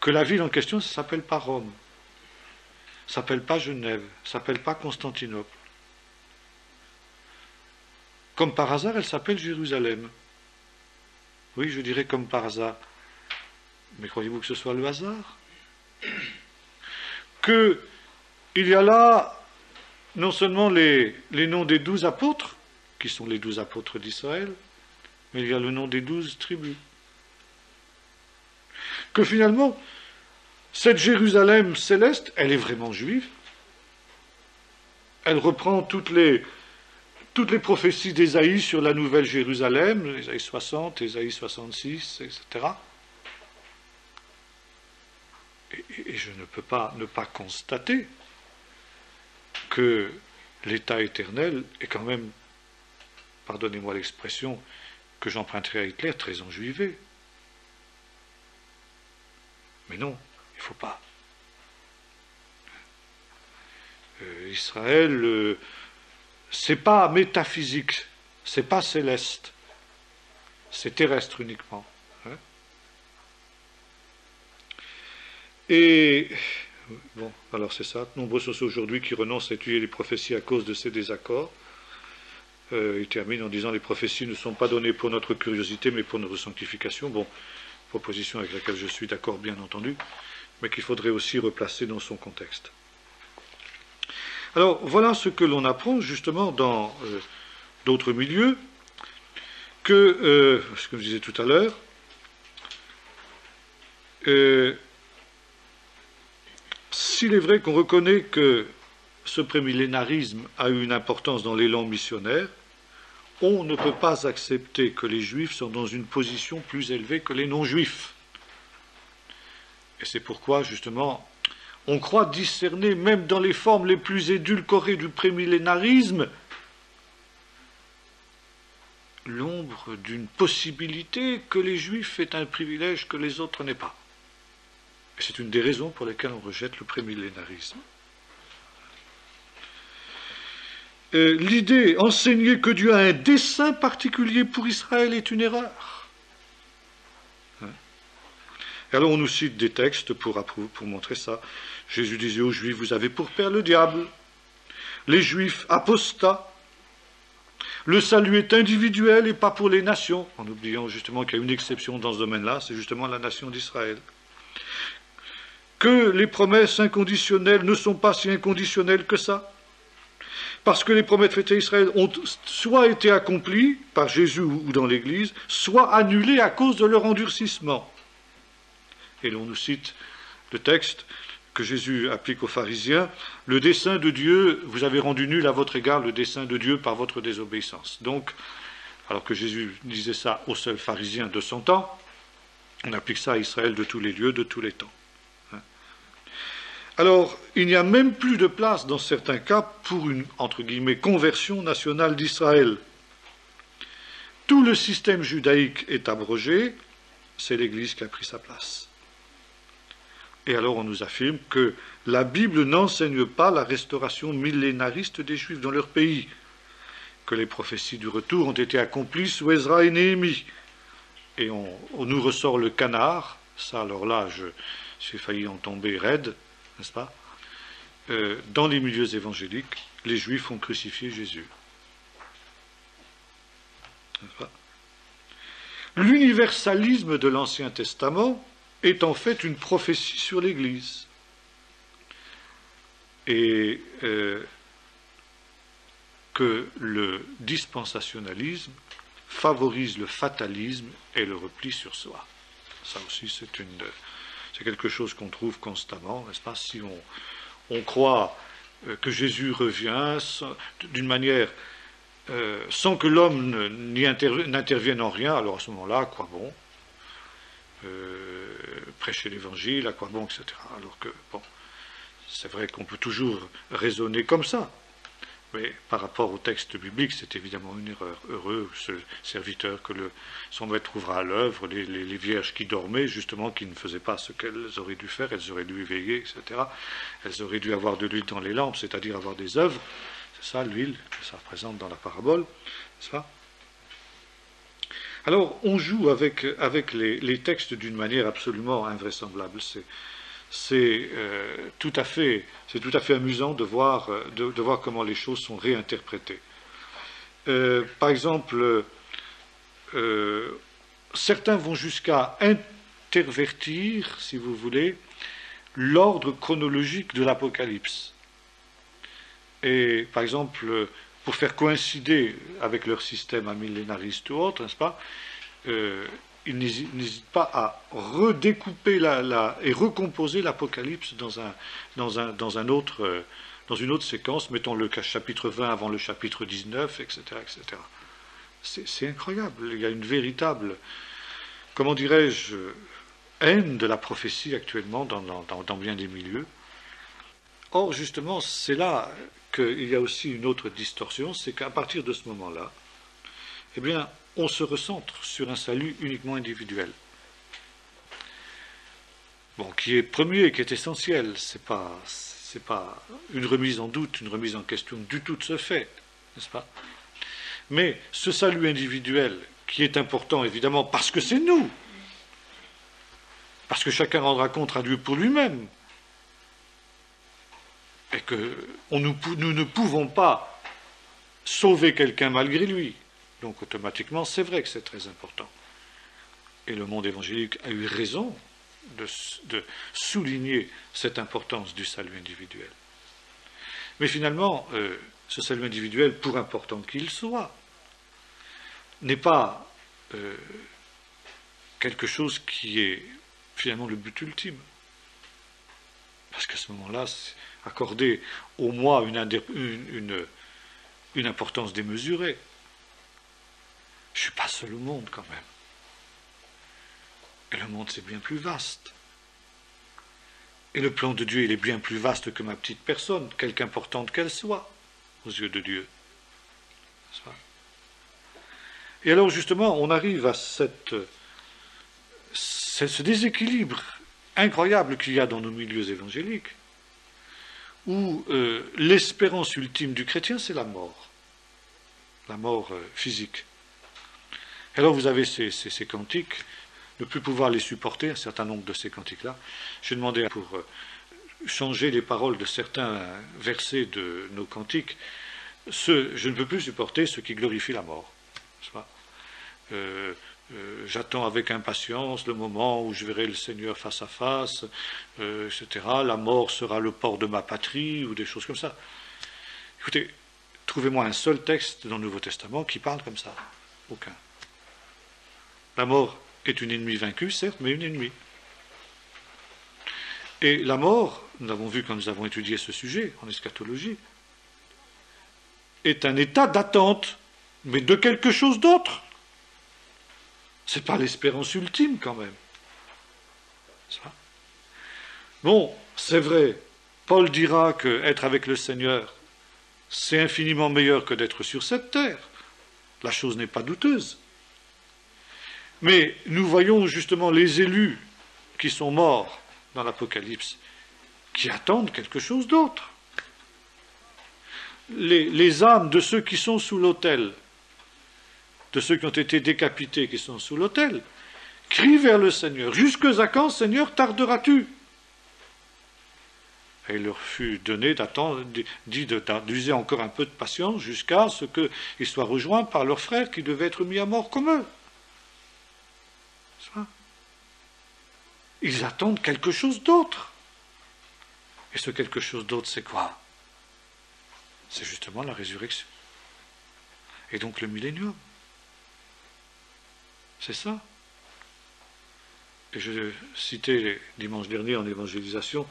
Que la ville en question, ça ne s'appelle pas Rome, ça ne s'appelle pas Genève, ça ne s'appelle pas Constantinople. Comme par hasard, elle s'appelle Jérusalem. Oui, je dirais comme par hasard. Mais croyez-vous que ce soit le hasard? Qu'il y a là non seulement les noms des 12 apôtres, qui sont les 12 apôtres d'Israël, mais il y a le nom des 12 tribus. Que finalement, cette Jérusalem céleste, elle est vraiment juive. Elle reprend toutes les prophéties d'Ésaïe sur la nouvelle Jérusalem, Ésaïe 60, Ésaïe 66, etc. Et je ne peux pas ne pas constater que l'état éternel est quand même, pardonnez-moi l'expression que j'emprunterai à Hitler, très enjuivé. Mais non, il ne faut pas. Israël, c'est pas métaphysique, c'est pas céleste, c'est terrestre uniquement. Hein. Et bon, alors c'est ça. Nombreux sont ceux aujourd'hui qui renoncent à étudier les prophéties à cause de ces désaccords. Il termine en disant les prophéties ne sont pas données pour notre curiosité, mais pour notre sanctification. Bon, proposition avec laquelle je suis d'accord, bien entendu, mais qu'il faudrait aussi replacer dans son contexte. Alors, voilà ce que l'on apprend justement dans d'autres milieux, que, ce que je disais tout à l'heure, s'il est vrai qu'on reconnaît que ce prémillénarisme a eu une importance dans l'élan missionnaire, on ne peut pas accepter que les juifs sont dans une position plus élevée que les non-juifs. Et c'est pourquoi, justement, on croit discerner, même dans les formes les plus édulcorées du prémillénarisme, l'ombre d'une possibilité que les juifs aient un privilège que les autres n'aient pas. Et c'est une des raisons pour lesquelles on rejette le prémillénarisme. L'idée enseigner que Dieu a un dessein particulier pour Israël est une erreur. Alors on nous cite des textes pour montrer ça. Jésus disait aux Juifs, vous avez pour père le diable. Les Juifs apostats. Le salut est individuel et pas pour les nations, en oubliant justement qu'il y a une exception dans ce domaine-là, c'est justement la nation d'Israël. Que les promesses inconditionnelles ne sont pas si inconditionnelles que ça. Parce que les promesses faites à Israël ont soit été accomplies par Jésus ou dans l'Église, soit annulées à cause de leur endurcissement. Et l'on nous cite le texte que Jésus applique aux pharisiens, le dessein de Dieu, vous avez rendu nul à votre égard le dessein de Dieu par votre désobéissance. Donc, alors que Jésus disait ça aux seuls pharisiens de son temps, on applique ça à Israël de tous les lieux, de tous les temps. Alors, il n'y a même plus de place, dans certains cas, pour une, entre guillemets, conversion nationale d'Israël. Tout le système judaïque est abrogé, c'est l'Église qui a pris sa place. Et alors on nous affirme que la Bible n'enseigne pas la restauration millénariste des Juifs dans leur pays, que les prophéties du retour ont été accomplies sous Ezra et Néhémie. Et on nous ressort le canard, ça alors là, j'ai failli en tomber raide, n'est-ce pas? Dans les milieux évangéliques, les Juifs ont crucifié Jésus. n'est-ce pas? L'universalisme de l'Ancien Testament est en fait une prophétie sur l'Église. Et que le dispensationalisme favorise le fatalisme et le repli sur soi. Ça aussi, c'est quelque chose qu'on trouve constamment, n'est-ce pas? Si on croit que Jésus revient d'une manière sans que l'homme n'intervienne en rien, alors à ce moment-là, à quoi bon prêcher l'Évangile, à quoi bon, etc. Alors que, bon, c'est vrai qu'on peut toujours raisonner comme ça. Mais par rapport au texte biblique, c'est évidemment une erreur. Heureux ce serviteur que son maître trouvera à l'œuvre, les vierges qui dormaient, justement, qui ne faisaient pas ce qu'elles auraient dû faire, elles auraient dû éveiller, etc. Elles auraient dû avoir de l'huile dans les lampes, c'est-à-dire avoir des œuvres. C'est ça l'huile que ça représente dans la parabole, n'est-ce pas? Alors, on joue avec les textes d'une manière absolument invraisemblable. C'est tout à fait amusant de voir comment les choses sont réinterprétées. Par exemple, certains vont jusqu'à intervertir, si vous voulez, l'ordre chronologique de l'Apocalypse. Et par exemple, pour faire coïncider avec leur système amillénariste ou autre, n'est-ce pas, ils n'hésitent pas à redécouper et recomposer l'Apocalypse dans une autre séquence, mettons le chapitre 20 avant le chapitre 19, etc. etc. C'est incroyable, il y a une véritable, comment dirais-je, haine de la prophétie actuellement dans bien des milieux. Or, justement, c'est là qu'il y a aussi une autre distorsion, c'est qu'à partir de ce moment-là, eh bien, on se recentre sur un salut uniquement individuel. Bon, qui est premier, qui est essentiel, c'est pas une remise en doute, une remise en question du tout de ce fait, n'est-ce pas? Mais ce salut individuel, qui est important évidemment parce que c'est nous, parce que chacun rendra compte à Dieu pour lui-même, et que nous ne pouvons pas sauver quelqu'un malgré lui. Donc automatiquement, c'est vrai que c'est très important. Et le monde évangélique a eu raison de souligner cette importance du salut individuel. Mais finalement, ce salut individuel, pour important qu'il soit, n'est pas quelque chose qui est finalement le but ultime. Parce qu'à ce moment-là, accorder au moi une importance démesurée. Je ne suis pas seul au monde quand même. Et le monde, c'est bien plus vaste. Et le plan de Dieu, il est bien plus vaste que ma petite personne, quelque importante qu'elle soit, aux yeux de Dieu. N'est-ce pas? Et alors, justement, on arrive à ce déséquilibre incroyable qu'il y a dans nos milieux évangéliques, où l'espérance ultime du chrétien, c'est la mort physique. Et alors vous avez ces cantiques, ne plus pouvoir les supporter, un certain nombre de ces cantiques-là. J'ai demandé pour changer les paroles de certains versets de nos cantiques, je ne peux plus supporter ce qui glorifie la mort. N'est-ce pas? J'attends avec impatience le moment où je verrai le Seigneur face à face, etc. La mort sera le port de ma patrie, ou des choses comme ça. Écoutez, trouvez-moi un seul texte dans le Nouveau Testament qui parle comme ça. Aucun. La mort est une ennemie vaincue, certes, mais une ennemie. Et la mort, nous l'avons vu quand nous avons étudié ce sujet en eschatologie, est un état d'attente, mais de quelque chose d'autre. C'est pas l'espérance ultime quand même. Ça. Bon, c'est vrai, Paul dira que être avec le Seigneur, c'est infiniment meilleur que d'être sur cette terre. La chose n'est pas douteuse. Mais nous voyons justement les élus qui sont morts dans l'Apocalypse, qui attendent quelque chose d'autre. Les âmes de ceux qui sont sous l'autel, de ceux qui ont été décapités, qui sont sous l'autel, crient vers le Seigneur. Jusque à quand, Seigneur, tarderas-tu? Et il leur fut donné d'user encore un peu de patience jusqu'à ce qu'ils soient rejoints par leurs frères qui devaient être mis à mort comme eux. Ça. Ils attendent quelque chose d'autre. Et ce quelque chose d'autre, c'est quoi? C'est justement la résurrection. Et donc le millénium. C'est ça. Et je citais dimanche dernier en évangélisation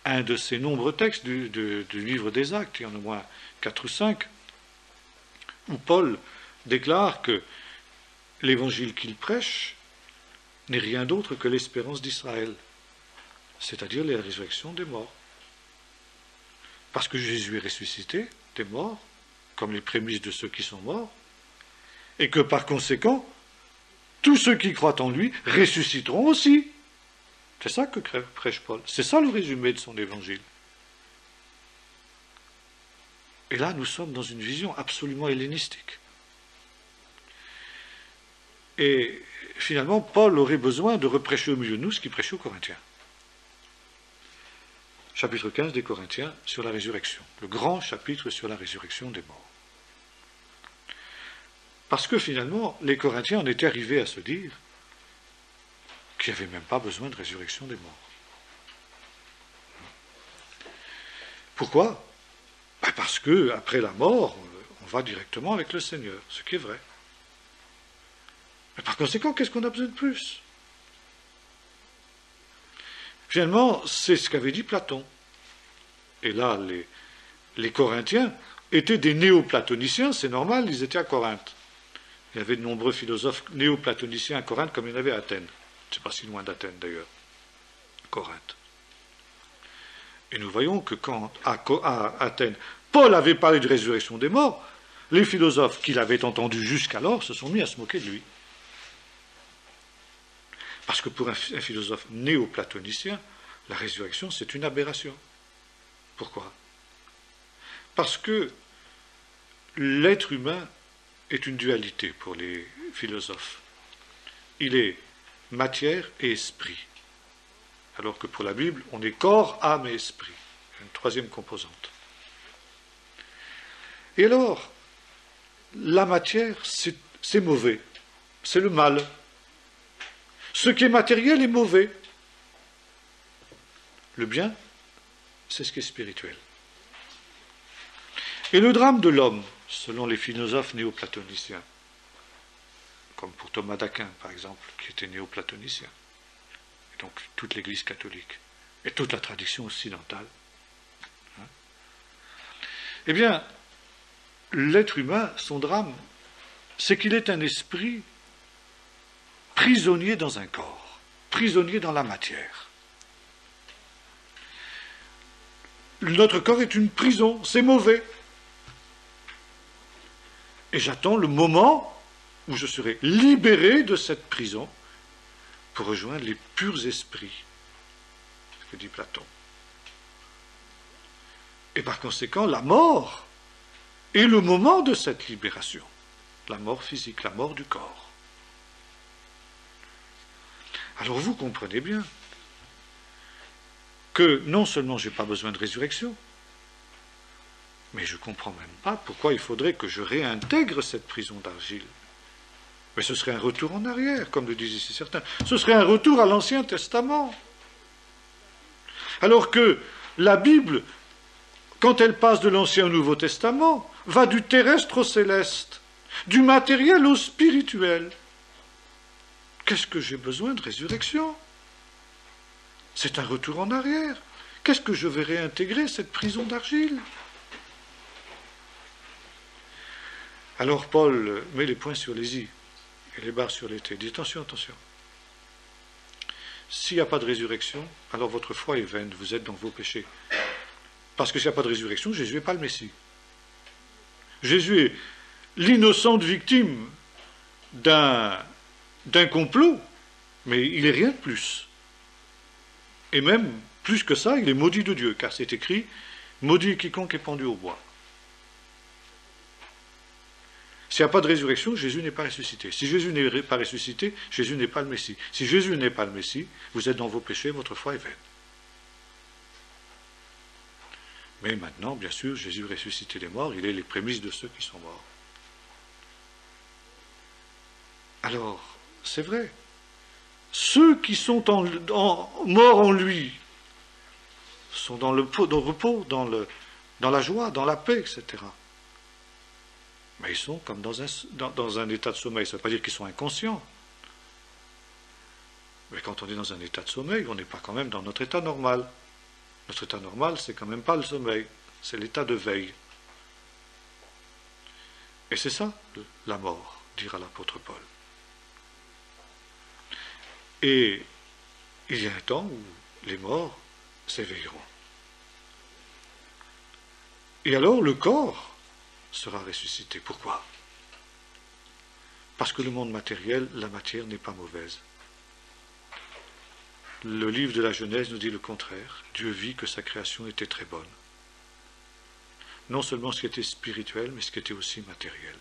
un de ces nombreux textes du livre des Actes, il y en a au moins 4 ou 5, où Paul déclare que l'évangile qu'il prêche n'est rien d'autre que l'espérance d'Israël, c'est-à-dire la résurrection des morts. Parce que Jésus est ressuscité des morts, comme les prémices de ceux qui sont morts, et que par conséquent, tous ceux qui croient en lui ressusciteront aussi. C'est ça que prêche Paul. C'est ça le résumé de son évangile. Et là, nous sommes dans une vision absolument hellénistique. Et finalement, Paul aurait besoin de reprêcher au milieu de nous ce qu'il prêchait aux Corinthiens. Chapitre 15 des Corinthiens sur la résurrection. Le grand chapitre sur la résurrection des morts. Parce que finalement, les Corinthiens en étaient arrivés à se dire qu'il n'y avait même pas besoin de résurrection des morts. Pourquoi? Parce que après la mort, on va directement avec le Seigneur, ce qui est vrai. Mais par conséquent, qu'est-ce qu'on a besoin de plus? Finalement, c'est ce qu'avait dit Platon. Et là, les Corinthiens étaient des néoplatoniciens, c'est normal, ils étaient à Corinthe. Il y avait de nombreux philosophes néoplatoniciens à Corinthe, comme il y en avait à Athènes. C'est pas si loin d'Athènes d'ailleurs, Corinthe. Et nous voyons que quand à Athènes, Paul avait parlé de résurrection des morts, les philosophes qui l'avaient entendu jusqu'alors se sont mis à se moquer de lui. Parce que pour un philosophe néoplatonicien, la résurrection c'est une aberration. Pourquoi? Parce que l'être humain est une dualité pour les philosophes. Il est matière et esprit. Alors que pour la Bible, on est corps, âme et esprit. Une troisième composante. Et alors, la matière, c'est mauvais. C'est le mal. Ce qui est matériel est mauvais. Le bien, c'est ce qui est spirituel. Et le drame de l'homme, selon les philosophes néoplatoniciens, comme pour Thomas d'Aquin, par exemple, qui était néoplatonicien, et donc toute l'Église catholique, et toute la tradition occidentale, eh bien, l'être humain, son drame, c'est qu'il est un esprit prisonnier dans un corps, prisonnier dans la matière. Notre corps est une prison, c'est mauvais. Et j'attends le moment où je serai libéré de cette prison pour rejoindre les purs esprits, ce que dit Platon. Et par conséquent, la mort est le moment de cette libération. La mort physique, la mort du corps. Alors vous comprenez bien que non seulement je n'ai pas besoin de résurrection, mais je ne comprends même pas pourquoi il faudrait que je réintègre cette prison d'argile. Mais ce serait un retour en arrière, comme le disent ici certains. Ce serait un retour à l'Ancien Testament. Alors que la Bible, quand elle passe de l'Ancien au Nouveau Testament, va du terrestre au céleste, du matériel au spirituel. Qu'est-ce que j'ai besoin de résurrection? C'est un retour en arrière. Qu'est-ce que je vais réintégrer, cette prison d'argile? Alors Paul met les points sur les i et les barres sur les t. Il dit attention, attention. S'il n'y a pas de résurrection, alors votre foi est vaine, vous êtes dans vos péchés. Parce que s'il n'y a pas de résurrection, Jésus n'est pas le Messie. Jésus est l'innocente victime d'un complot, mais il n'est rien de plus. Et même, plus que ça, il est maudit de Dieu, car c'est écrit « Maudit quiconque est pendu au bois ». S'il n'y a pas de résurrection, Jésus n'est pas ressuscité. Si Jésus n'est pas ressuscité, Jésus n'est pas le Messie. Si Jésus n'est pas le Messie, vous êtes dans vos péchés, votre foi est vaine. Mais maintenant, bien sûr, Jésus ressuscité les morts, il est les prémices de ceux qui sont morts. Alors, c'est vrai, ceux qui sont morts en lui sont dans le repos, dans la joie, dans la paix, etc. Mais ils sont comme dans un état de sommeil. Ça ne veut pas dire qu'ils sont inconscients. Mais quand on est dans un état de sommeil, on n'est pas quand même dans notre état normal. Notre état normal, c'est quand même pas le sommeil, c'est l'état de veille. Et c'est ça, la mort, dira l'apôtre Paul. Et il y a un temps où les morts s'éveilleront. Et alors le corps sera ressuscité. Pourquoi? Parce que le monde matériel, la matière n'est pas mauvaise. Le livre de la Genèse nous dit le contraire. Dieu vit que sa création était très bonne. Non seulement ce qui était spirituel, mais ce qui était aussi matériel.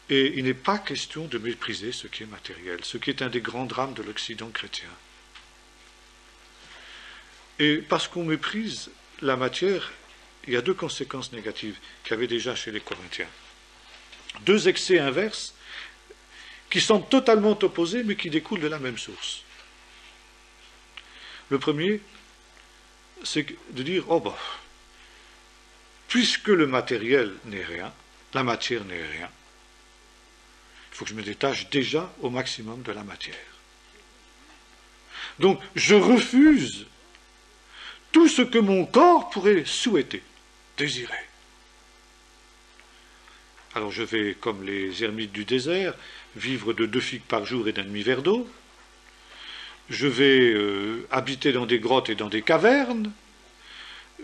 Et il n'est pas question de mépriser ce qui est matériel, ce qui est un des grands drames de l'Occident chrétien. Et parce qu'on méprise la matière, il y a deux conséquences négatives qu'il y avait déjà chez les Corinthiens. Deux excès inverses qui semblent totalement opposés, mais qui découlent de la même source. Le premier, c'est de dire, puisque le matériel n'est rien, la matière n'est rien, il faut que je me détache déjà au maximum de la matière. Donc, je refuse tout ce que mon corps pourrait souhaiter, désirer. Alors je vais, comme les ermites du désert, vivre de 2 figues par jour et d'un demi-verre d'eau. Je vais habiter dans des grottes et dans des cavernes.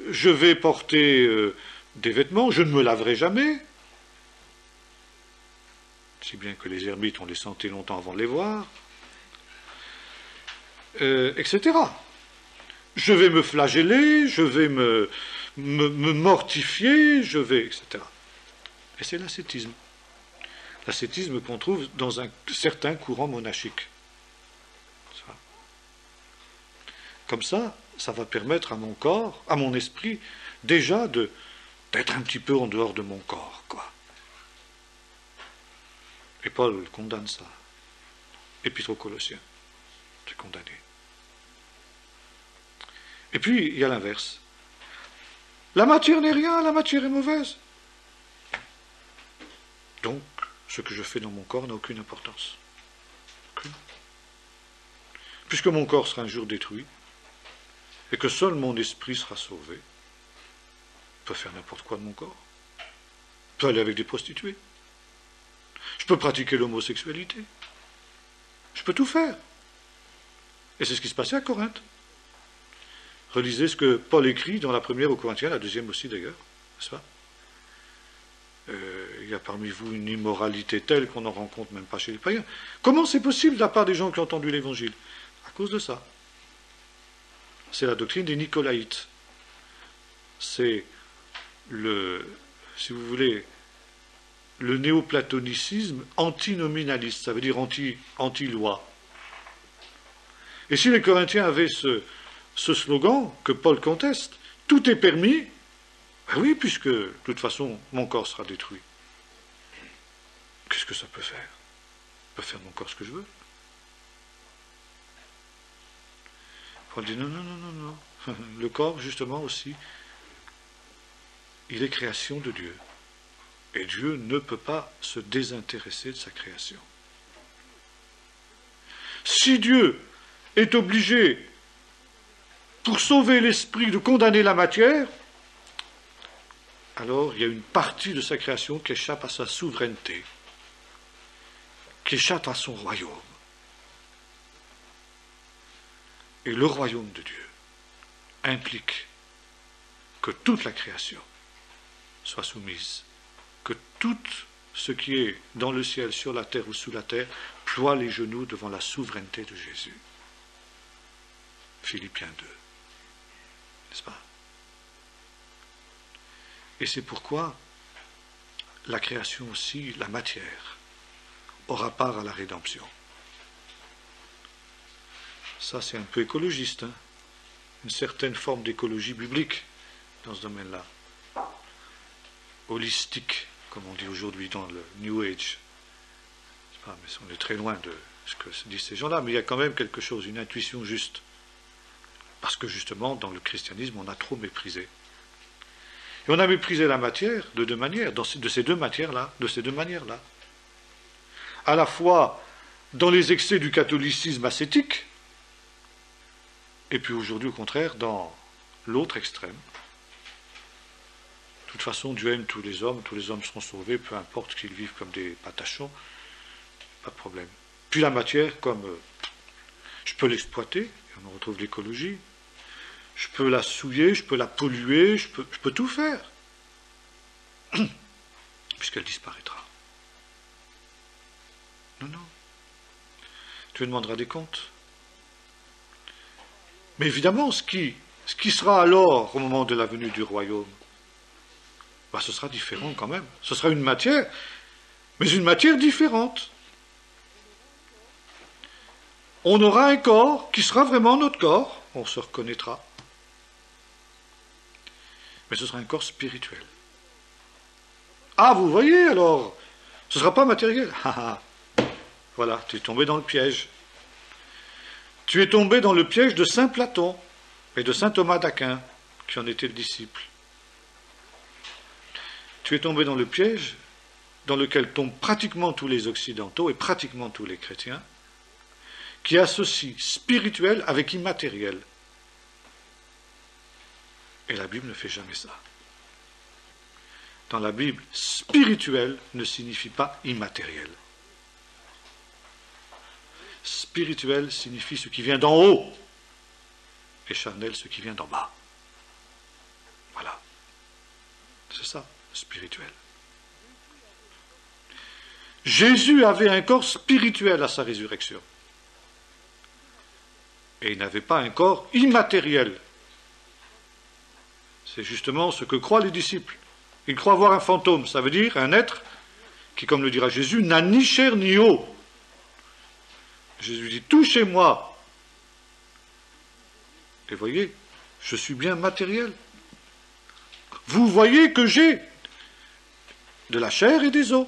Je vais porter des vêtements. Je ne me laverai jamais. Si bien que les ermites, on les sentait longtemps avant de les voir. Etc. Je vais me flageller, je vais me mortifier, etc. Et c'est l'ascétisme. L'ascétisme qu'on trouve dans un certain courant monastique. Comme ça, ça va permettre à mon corps, à mon esprit, déjà d'être un petit peu en dehors de mon corps, quoi. Et Paul condamne ça. Épître aux Colossiens, c'est condamné. Et puis, il y a l'inverse. La matière n'est rien, la matière est mauvaise. Donc, ce que je fais dans mon corps n'a aucune importance. Aucune. Puisque mon corps sera un jour détruit, et que seul mon esprit sera sauvé, je peux faire n'importe quoi de mon corps. Je peux aller avec des prostituées. Je peux pratiquer l'homosexualité. Je peux tout faire. Et c'est ce qui se passait à Corinthe. Relisez ce que Paul écrit dans la première aux Corinthiens, la deuxième aussi d'ailleurs, n'est-ce pas? Il y a parmi vous une immoralité telle qu'on n'en rencontre même pas chez les païens. Comment c'est possible de la part des gens qui ont entendu l'Évangile? À cause de ça. C'est la doctrine des Nicolaïtes. C'est si vous voulez, le néoplatonicisme antinominaliste, ça veut dire anti-loi. Et si les Corinthiens avaient ce slogan que Paul conteste, tout est permis, ben oui, puisque de toute façon mon corps sera détruit. Qu'est-ce que ça peut faire? Je peux faire de mon corps ce que je veux. Paul dit non. Le corps, justement aussi, il est création de Dieu. Et Dieu ne peut pas se désintéresser de sa création. Si Dieu est obligé, pour sauver l'esprit, de condamner la matière, alors il y a une partie de sa création qui échappe à sa souveraineté, qui échappe à son royaume. Et le royaume de Dieu implique que toute la création soit soumise, que tout ce qui est dans le ciel, sur la terre ou sous la terre, ploie les genoux devant la souveraineté de Jésus. Philippiens 2. N'est-ce pas? Et c'est pourquoi la création aussi, la matière, aura part à la rédemption. Ça, c'est un peu écologiste, hein? une certaine forme d'écologie biblique dans ce domaine-là. Holistique, comme on dit aujourd'hui dans le New Age. Mais on est très loin de ce que disent ces gens-là, mais il y a quand même quelque chose, une intuition juste. Parce que justement, dans le christianisme, on a trop méprisé. Et on a méprisé la matière de deux manières, de ces deux manières-là. À la fois dans les excès du catholicisme ascétique, et puis aujourd'hui, au contraire, dans l'autre extrême. De toute façon, Dieu aime tous les hommes seront sauvés, peu importe qu'ils vivent comme des patachons, pas de problème. Puis la matière, comme je peux l'exploiter, et on retrouve l'écologie, je peux la souiller, je peux la polluer, je peux tout faire, puisqu'elle disparaîtra. Non. Tu me demanderas des comptes. Mais évidemment, ce qui sera alors, au moment de la venue du royaume, ce sera différent quand même. Ce sera une matière, mais une matière différente. On aura un corps qui sera vraiment notre corps, on se reconnaîtra. Mais ce sera un corps spirituel. Ah, vous voyez alors, ce ne sera pas matériel. Voilà, tu es tombé dans le piège. Tu es tombé dans le piège de saint Platon et de saint Thomas d'Aquin, qui en était le disciple. Tu es tombé dans le piège dans lequel tombent pratiquement tous les occidentaux et pratiquement tous les chrétiens, qui associent spirituel avec immatériel. Et la Bible ne fait jamais ça. Dans la Bible, spirituel ne signifie pas immatériel. Spirituel signifie ce qui vient d'en haut, et charnel ce qui vient d'en bas. Voilà. C'est ça, spirituel. Jésus avait un corps spirituel à sa résurrection. Et il n'avait pas un corps immatériel. C'est justement ce que croient les disciples. Ils croient voir un fantôme, ça veut dire un être qui, comme le dira Jésus, n'a ni chair ni eau. Jésus dit, touchez-moi. Et voyez, je suis bien matériel. Vous voyez que j'ai de la chair et des os.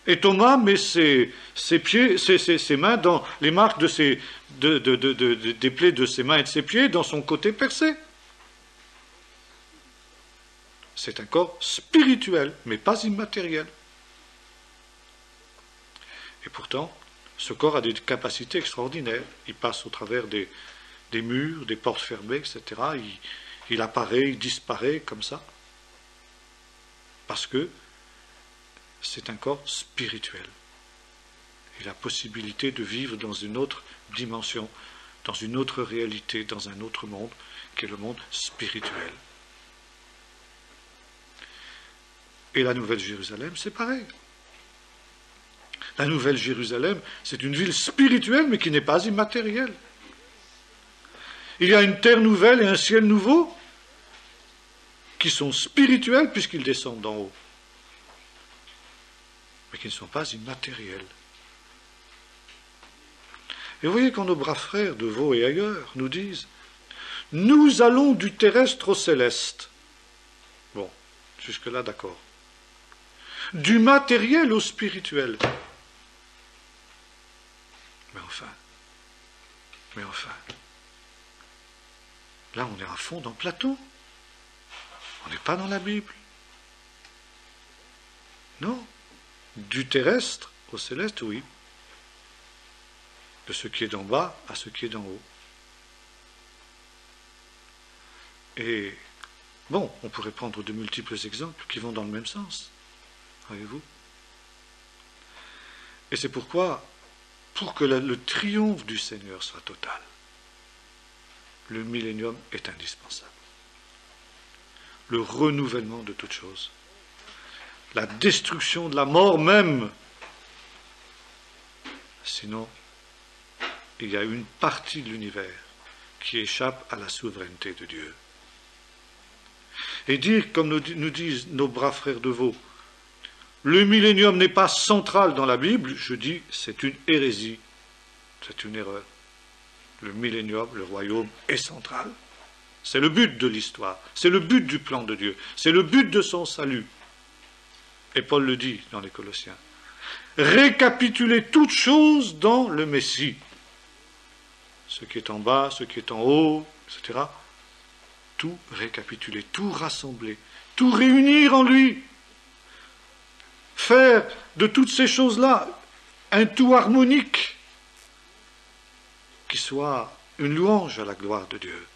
Et Thomas met ses pieds, ses mains dans les marques des plaies de ses mains et de ses pieds dans son côté percé. C'est un corps spirituel, mais pas immatériel. Et pourtant, ce corps a des capacités extraordinaires. Il passe au travers des murs, des portes fermées, etc. Il apparaît, il disparaît comme ça. Parce que c'est un corps spirituel. Il a la possibilité de vivre dans une autre dimension, dans une autre réalité, dans un autre monde, qui est le monde spirituel. Et la Nouvelle Jérusalem, c'est pareil. La Nouvelle Jérusalem, c'est une ville spirituelle, mais qui n'est pas immatérielle. Il y a une terre nouvelle et un ciel nouveau qui sont spirituels puisqu'ils descendent d'en haut, mais qui ne sont pas immatériels. Et vous voyez quand nos braves frères de Vaud et ailleurs nous disent « Nous allons du terrestre au céleste ». Bon, jusque-là d'accord. Du matériel au spirituel. Mais enfin, là on est à fond dans Platon. On n'est pas dans la Bible. Non. Du terrestre au céleste, oui. De ce qui est d'en bas à ce qui est d'en haut. Et, bon, on pourrait prendre de multiples exemples qui vont dans le même sens. Voyez-vous ? Et c'est pourquoi, pour que le triomphe du Seigneur soit total, le millénium est indispensable. Le renouvellement de toutes choses. La destruction de la mort même. Sinon, il y a une partie de l'univers qui échappe à la souveraineté de Dieu. Et dire, comme nous disent nos braves frères de Vaud, le millénium n'est pas central dans la Bible, je dis, c'est une hérésie, c'est une erreur. le millénium, le royaume est central. C'est le but de l'histoire, c'est le but du plan de Dieu, c'est le but de son salut. Et Paul le dit dans les Colossiens. Récapituler toutes choses dans le Messie. Ce qui est en bas, ce qui est en haut, etc. Tout récapituler, tout rassembler, tout réunir en lui. Faire de toutes ces choses-là un tout harmonique qui soit une louange à la gloire de Dieu.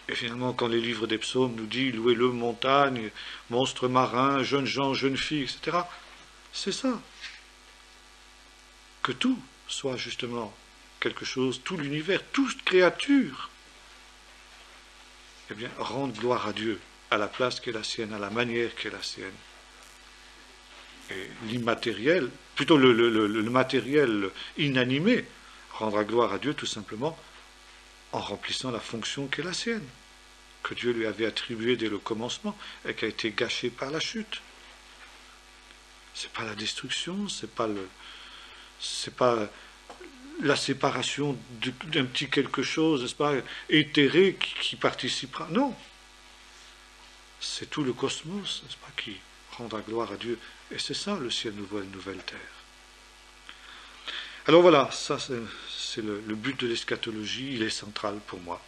Et finalement, quand les livres des psaumes nous disent « Louez-le, montagne, monstres marins, jeunes gens, jeunes filles, etc. » C'est ça. Que tout soit justement quelque chose, tout l'univers, toute créature, eh bien, rende gloire à Dieu, à la place qui est la sienne, à la manière qui est la sienne. Et l'immatériel, plutôt le matériel inanimé, rendra gloire à Dieu tout simplement en remplissant la fonction qui est la sienne, que Dieu lui avait attribuée dès le commencement et qui a été gâchée par la chute. C'est pas la destruction, c'est pas la séparation d'un petit quelque chose, n'est-ce pas, éthéré qui participera. Non. C'est tout le cosmos, n'est-ce pas, qui rendra gloire à Dieu. Et c'est ça le ciel nouveau et la nouvelle terre. Alors voilà, ça c'est le but de l'eschatologie, il est central pour moi.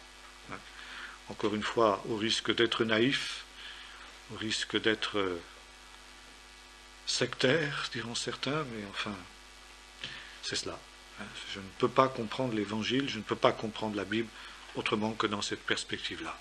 Encore une fois, au risque d'être naïf, au risque d'être sectaire, diront certains, mais enfin, c'est cela. Je ne peux pas comprendre l'Évangile, je ne peux pas comprendre la Bible autrement que dans cette perspective-là.